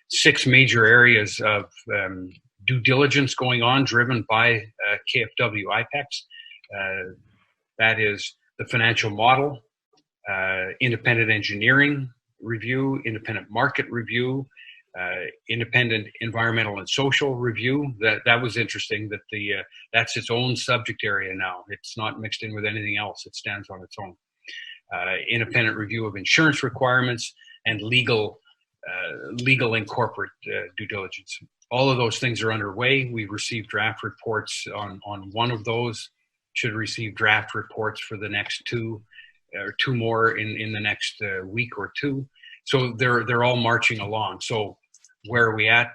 6 major areas of due diligence going on, driven by KfW IPEX. That is the financial model, independent engineering review, independent market review, independent environmental and social review. That was interesting. That's its own subject area now. It's not mixed in with anything else. It stands on its own. Independent review of insurance requirements and legal and corporate due diligence. All of those things are underway. We've received draft reports on one of those. Should receive draft reports for the next 2 or 2 more in the next week or 2. So they're all marching along. So where are we at?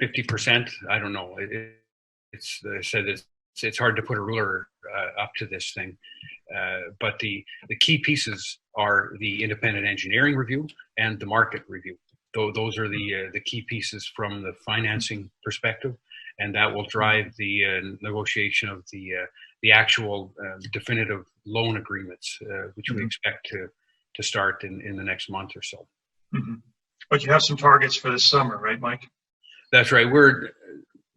50%? I don't know. It's hard to put a ruler up to this thing. But the key pieces are the independent engineering review and the market review. Those are the key pieces from the financing perspective, and that will drive the negotiation of the actual definitive loan agreements, which we expect to start in the next month or so. But you have some targets for this summer, right, Mike? That's right.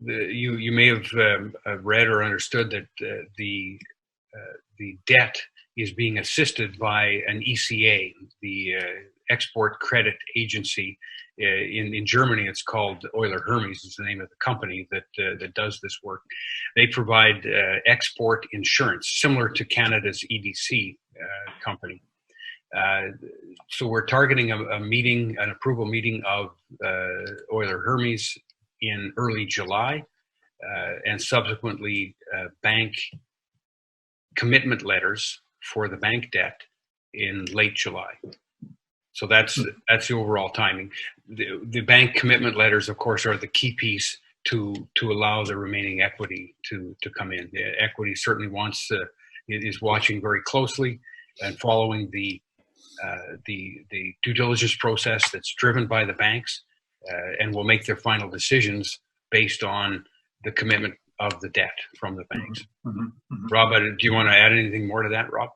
You may have read or understood that the debt is being assisted by an ECA, the Export Credit Agency. In Germany, it's called Euler Hermes, is the name of the company that does this work. They provide export insurance, similar to Canada's EDC company. So we're targeting an approval meeting of Euler Hermes in early July, and subsequently bank commitment letters for the bank debt in late July. So that's the overall timing. The bank commitment letters, of course, are the key piece to allow the remaining equity to come in. The equity certainly is watching very closely and following the due diligence process that's driven by the banks, and will make their final decisions based on the commitment of the debt from the banks. Rob, do you want to add anything more to that, Rob?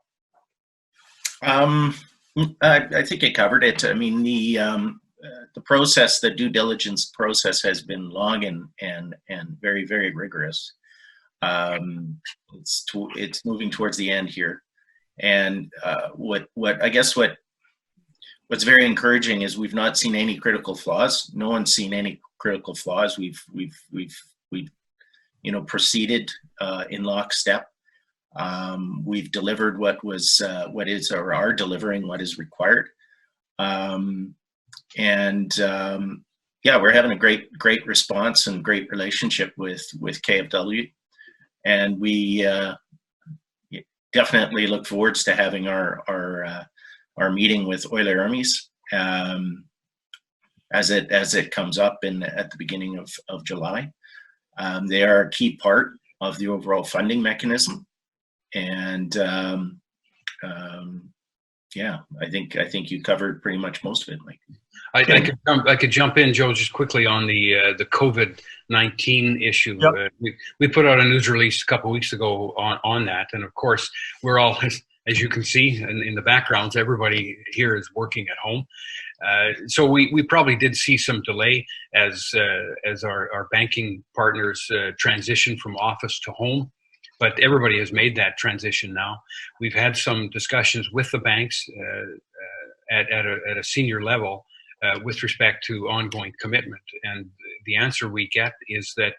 I think I covered it. I mean, the process, the due diligence process, has been long and very, very rigorous. It's moving towards the end here, and what's very encouraging is we've not seen any critical flaws. No one's seen any critical flaws. We've proceeded in lockstep. We've delivered are delivering what is required. We're having a great response and great relationship with KfW, and we definitely look forward to having our meeting with Euler Hermes as it comes up at the beginning of July. They are a key part of the overall funding mechanism, and I think you covered pretty much most of it, Mike. I could jump in, Joe, just quickly on the COVID-19 issue. Yep. We put out a news release a couple of weeks ago on that, and of course we're all, as you can see in the backgrounds, everybody here is working at home. So we probably did see some delay as our banking partners transition from office to home. But everybody has made that transition now. We've had some discussions with the banks at a senior level with respect to ongoing commitment, and the answer we get is that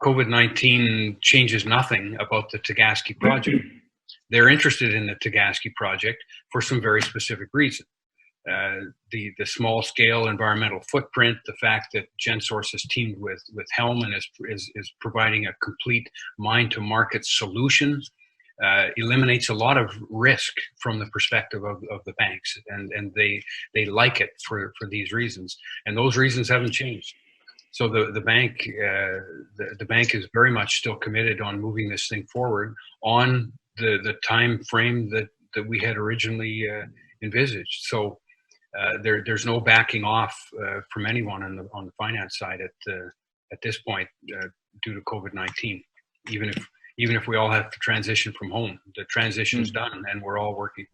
COVID-19 changes nothing about the Tegasky project. They're interested in the Tegasky project for some very specific reasons. The small scale environmental footprint, the fact that Gensource has teamed with Helm and is providing a complete mine to market solution, eliminates a lot of risk from the perspective of the banks, and they like it for these reasons, and those reasons haven't changed. So the bank is very much still committed on moving this thing forward on the time frame that we had originally envisaged. So there's no backing off from anyone on the finance side at this point due to COVID-19. Even if we all have to transition from home, the transition is done and we're all working.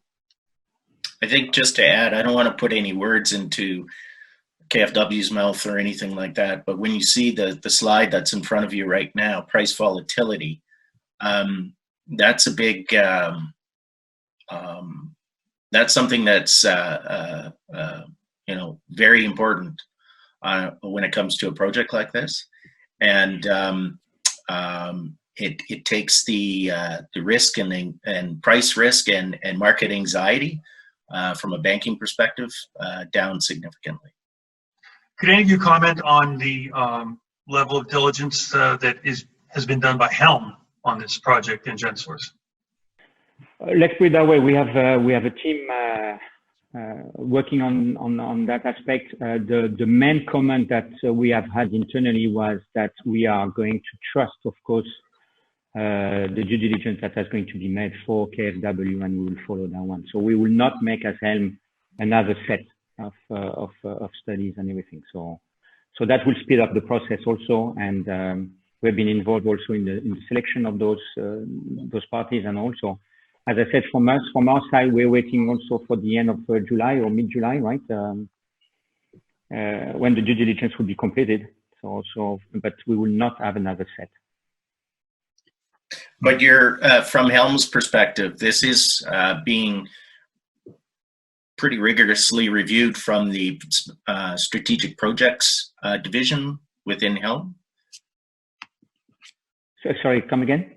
I think just to add, I don't want to put any words into KfW's mouth or anything like that, but when you see the slide that's in front of you right now, price volatility, that's a big, that's something that's very important when it comes to a project like this, and it takes the risk and price risk and market anxiety from a banking perspective down significantly. Could any of you comment on the level of diligence that has been done by Helm on this project in Gensource? Let's put it that way. We have a team working on that aspect. The main comment that we have had internally was that we are going to trust, of course, the due diligence that is going to be made for KfW, and we will follow that one. So we will not make as Helm another set of studies and everything. So that will speed up the process also, and we've been involved also in the selection of those parties, and also, as I said, from our side, we're waiting also for the end of July or mid-July, right? When the due diligence will be completed. But we will not have another set. But from Helm's perspective, this is being pretty rigorously reviewed from the strategic projects division within Helm. Sorry, come again?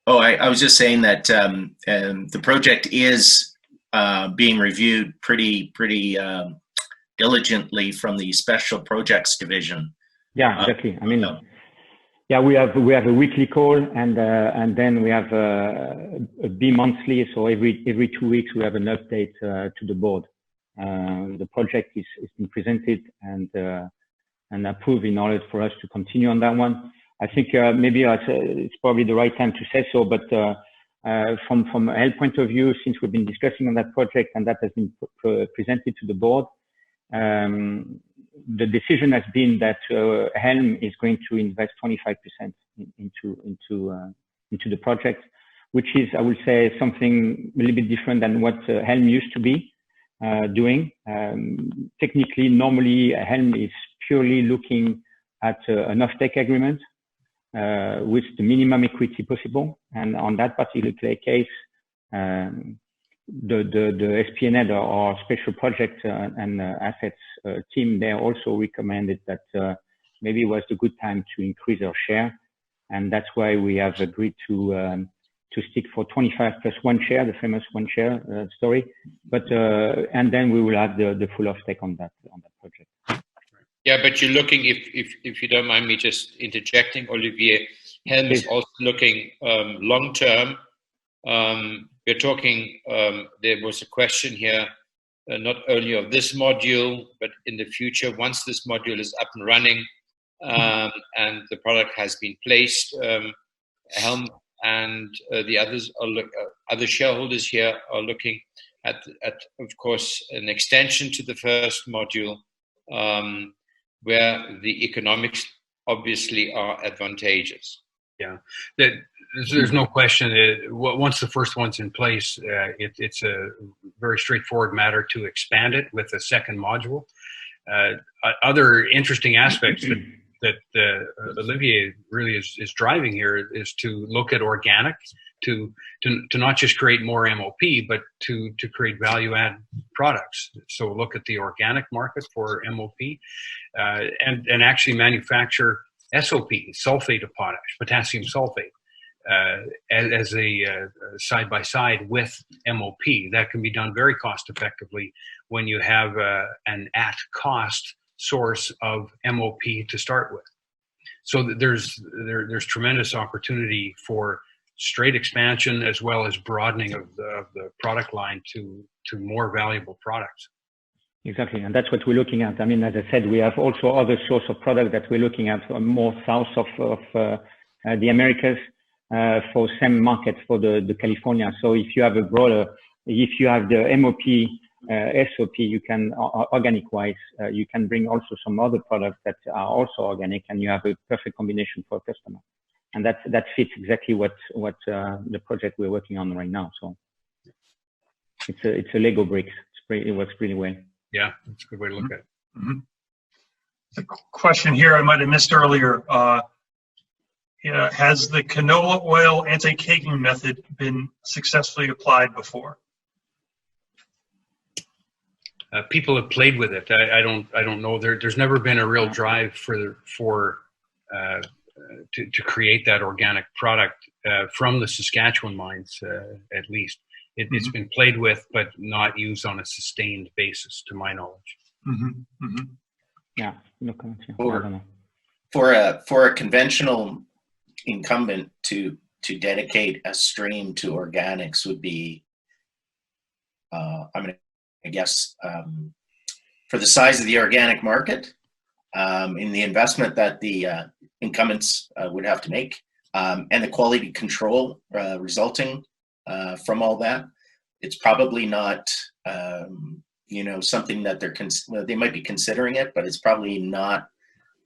Oh, I was just saying that the project is being reviewed pretty diligently from the special projects division. Yeah, exactly. I mean, yeah, we have a weekly call, and then we have a bi-monthly. So every 2 weeks we have an update to the board. The project is been presented and approved in order for us to continue on that one. I think maybe it's probably the right time to say so, but from a health point of view, since we've been discussing on that project and that has been presented to the board, the decision has been that Helm is going to invest 25% into the project, which is, I would say, something a little bit different than what Helm used to be. doing. Technically, normally Helm is purely looking at an offtake agreement with the minimum equity possible. And on that particular case, the SPNet or special project and assets team there also recommended that maybe it was a good time to increase our share. And that's why we have agreed to stick for 25 plus 1 share, the famous 1 share story. But and then we will have the full offtake on that project. Yeah, but you're looking, if you don't mind me just interjecting, Olivier, Helm is also looking long term. We're talking. There was a question here, not only of this module, but in the future, once this module is up and running, and the product has been placed, Helm and the others other shareholders here are looking at of course an extension to the first module, where the economics obviously are advantageous. Yeah, there's no question. Once the first one's in place, it's a very straightforward matter to expand it with a second module. Other interesting aspects that Olivier really is driving here is to look at organic, to not just create more MOP, but to create value add products. So look at the organic market for MOP, and actually manufacture SOP, sulfate of potash, potassium sulfate, as a side by side with MOP. That can be done very cost effectively when you have an at cost source of MOP to start with. So there's tremendous opportunity for straight expansion as well as broadening of the product line to more valuable products. Exactly, and that's what we're looking at. I mean, as I said, we have also other source of product that we're looking at more south of the Americas for same market for the California. So if you have if you have the MOP SOP, you can organic wise, you can bring also some other products that are also organic, and you have a perfect combination for a customer. And that fits exactly what the project we're working on right now. So it's a Lego bricks. It works pretty well. Yeah, that's a good way to look at it. Mm-hmm. The question here I might have missed earlier. Has the canola oil anti-caking method been successfully applied before? People have played with it. I don't know. There's never been a real drive to create that organic product from the Saskatchewan mines, at least. It's been played with, but not used on a sustained basis, to my knowledge. Mm-hmm. Mm-hmm. Yeah, no comment. For a conventional incumbent to dedicate a stream to organics would be, I guess, for the size of the organic market, in the investment that the incumbents would have to make, and the quality control resulting from all that, it's probably not, something that they might be considering it, but it's probably not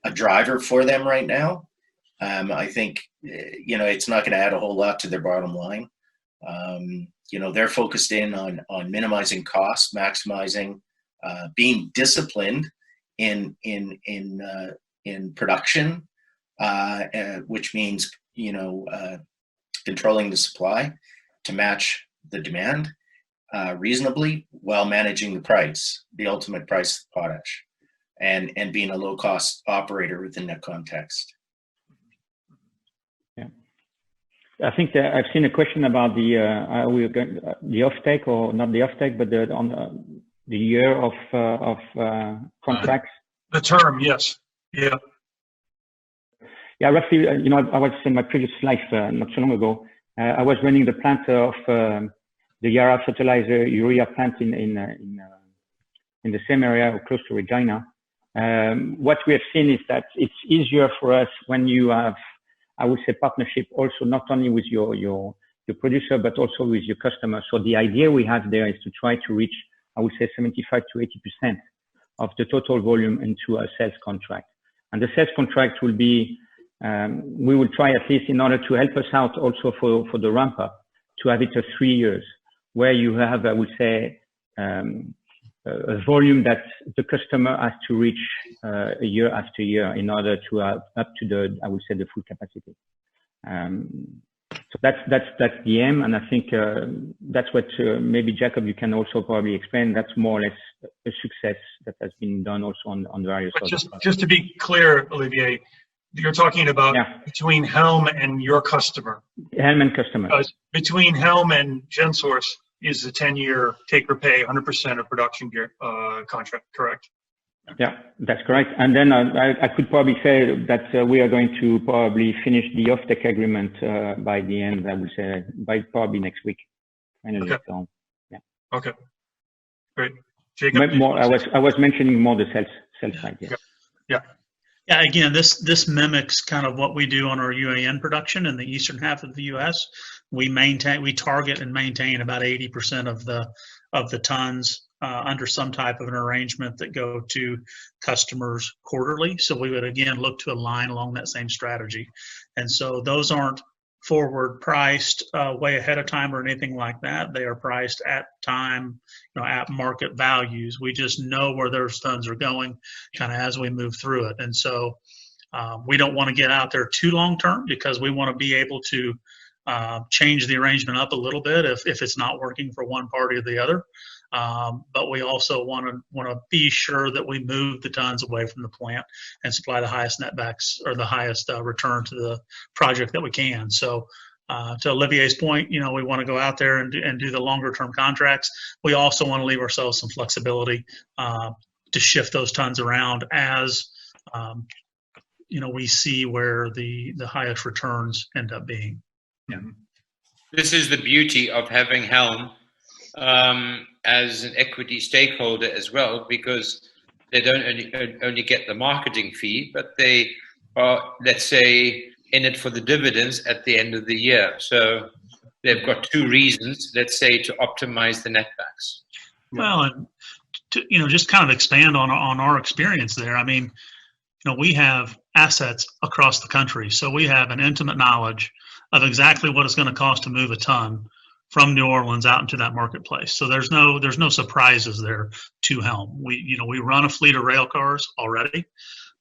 a driver for them right now. I think, it's not going to add a whole lot to their bottom line. They're focused in on minimizing costs, maximizing, being disciplined in production, which means, controlling the supply to match the demand reasonably, while managing the ultimate price of potash, and being a low cost operator within that context. Yeah, I think that I've seen a question about the offtake, or not the offtake, but the year of contracts. The term, yes. Yeah. Yeah, roughly. I was in my previous life not so long ago. I was running the plant of the Yara fertilizer urea plant in the same area or close to Regina. What we have seen is that it's easier for us when you have, I would say, partnership also not only with your producer, but also with your customer. So the idea we have there is to try to reach, I would say, 75 to 80% of the total volume into a sales contract. And the sales contract will be, we will try, at least in order to help us out also for the ramp up, to have it 3 years, where you have, I would say, a volume that the customer has to reach year after year in order to have up to the, I would say, the full capacity. So that's the aim, and I think that's what maybe Jacob, you can also probably explain. That's more or less a success that has been done also on various. But just to be clear, Olivier, you're talking about between Helm and your customer. Helm and customer. Between Helm and Gensource is a 10-year take or pay, 100% of production gear contract, correct? Yeah, that's correct. And then I could probably say that we are going to probably finish the offtake agreement by the end, I would say, by probably next week. Finally. Okay. So, yeah. Okay. Great. Jacob, I was mentioning more the sales side. Yeah. Yeah. Yeah, again, this mimics kind of what we do on our UAN production in the eastern half of the U.S. We target and maintain about 80% of the tons under some type of an arrangement that go to customers quarterly. So we would again look to align along that same strategy, and so those aren't forward priced way ahead of time or anything like that. They are priced at time, at market values. We just know where those tons are going kind of as we move through it. And so we don't want to get out there too long term, because we want to be able to change the arrangement up a little bit if it's not working for one party or the other. But we also want to be sure that we move the tons away from the plant and supply the highest netbacks or the highest return to the project that we can. So to Olivier's point, we want to go out there and do the longer term contracts. We also want to leave ourselves some flexibility to shift those tons around as we see where the highest returns end up being. Yeah. This is the beauty of having Helm as an equity stakeholder as well, because they don't only get the marketing fee, but they are, let's say, in it for the dividends at the end of the year. So they've got two reasons, let's say, to optimize the netbacks. Well, and to, just kind of expand on our experience there. I mean, we have assets across the country, so we have an intimate knowledge of exactly what it's going to cost to move a ton from New Orleans out into that marketplace. So there's no surprises there to Helm. We run a fleet of rail cars already.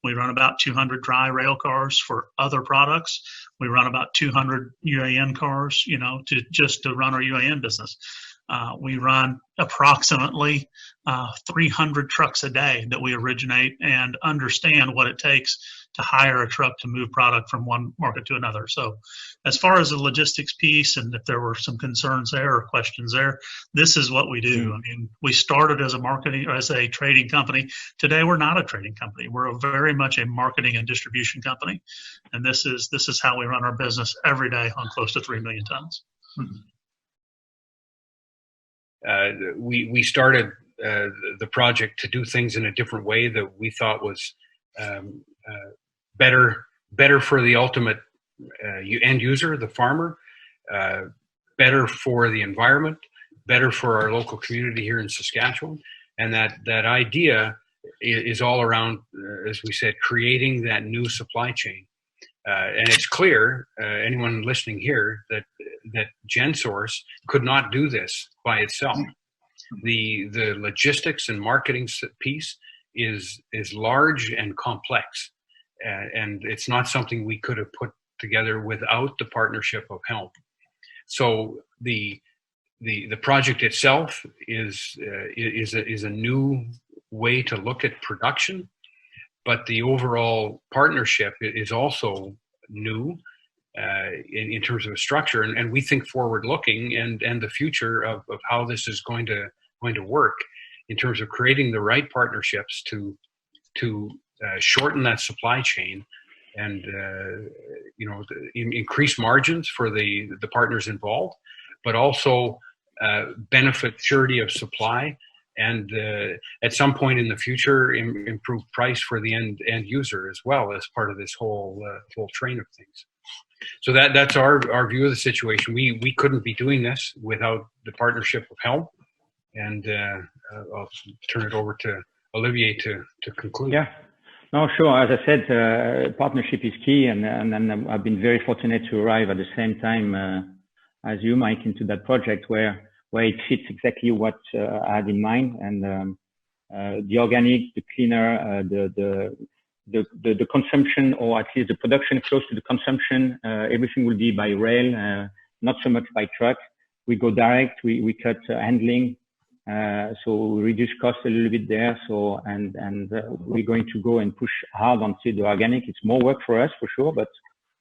We run about 200 dry rail cars for other products. We run about 200 UAN cars, to run our UAN business. We run approximately 300 trucks a day that we originate and understand what it takes to hire a truck to move product from one market to another. So as far as the logistics piece, and if there were some concerns there or questions there, this is what we do. I mean, we started as a trading company. Today, we're not a trading company. We're very much a marketing and distribution company. And this is how we run our business every day on close to 3 million tons. We started the project to do things in a different way that we thought was better for the ultimate end user, the farmer, better for the environment, better for our local community here in Saskatchewan. And that idea is all around, as we said, creating that new supply chain. And it's clear, anyone listening here, that Gensource could not do this by itself. The logistics and marketing piece is large and complex, and it's not something we could have put together without the partnership of Helm. So the project itself is a new way to look at production, but the overall partnership is also new in terms of a structure, and we think forward looking and the future of how this is going to work in terms of creating the right partnerships to shorten that supply chain and increase margins for the partners involved, but also benefit surety of supply, and at some point in the future improve price for the end user as well as part of this whole train of things. So that's our view of the situation. We couldn't be doing this without the partnership of Helm, and I'll turn it over to Olivier to conclude. Yeah, no, sure. As I said, partnership is key, and I've been very fortunate to arrive at the same time as you, Mike, into that project where it fits exactly what I had in mind, and the organic, the cleaner, the consumption, or at least the production close to the consumption. Everything will be by rail, not so much by truck. We go direct. We cut handling, so we reduce costs a little bit there. So and we're going to go and push hard onto the organic. It's more work for us for sure,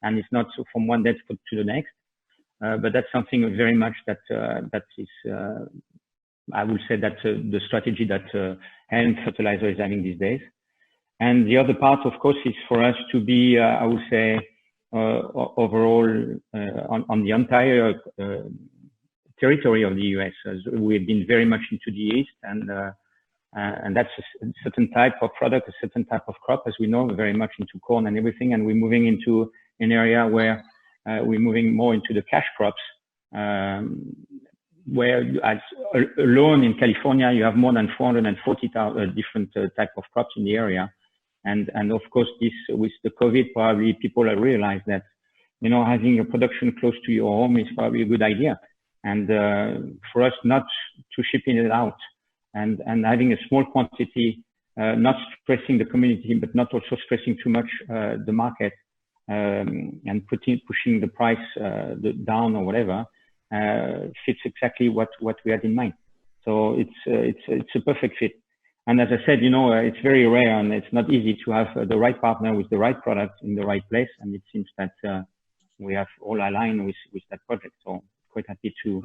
and it's not so from one day to the next. But that's something very much that is, I would say that's the strategy that Helm Fertilizer is having these days. And the other part, of course, is for us to be, I would say, overall on the entire territory of the US. As we've been very much into the East, and that's a certain type of product, a certain type of crop, as we know, very much into corn and everything. And we're moving into an area where we're moving more into the cash crops, where alone in California, you have more than 440,000 different type of crops in the area. And of course, this with the COVID, probably people have realized that, you know, having a production close to your home is probably a good idea. And for us not to shipping it out and having a small quantity, not stressing the community, but not also stressing too much the market, and pushing the price down or whatever, fits exactly what we had in mind. So it's a perfect fit. And as I said, you know, it's very rare and it's not easy to have the right partner with the right product in the right place. And it seems that we have all aligned with that project. So quite happy to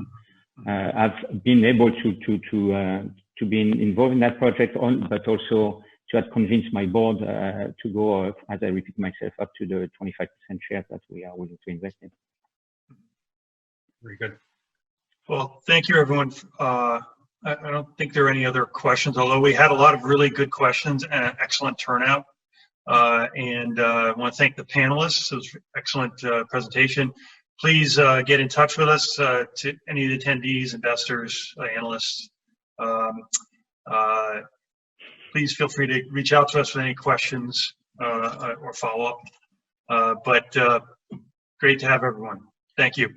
have been able to be involved in that project, but also to have convinced my board to go, as I repeat myself, up to the 25% share that we are willing to invest in. Very good. Well, thank you, everyone. I don't think there are any other questions, although we had a lot of really good questions and an excellent turnout. And I want to thank the panelists. It was an excellent presentation. Please get in touch with us, to any of the attendees, investors, analysts. Please feel free to reach out to us with any questions or follow up. But great to have everyone. Thank you.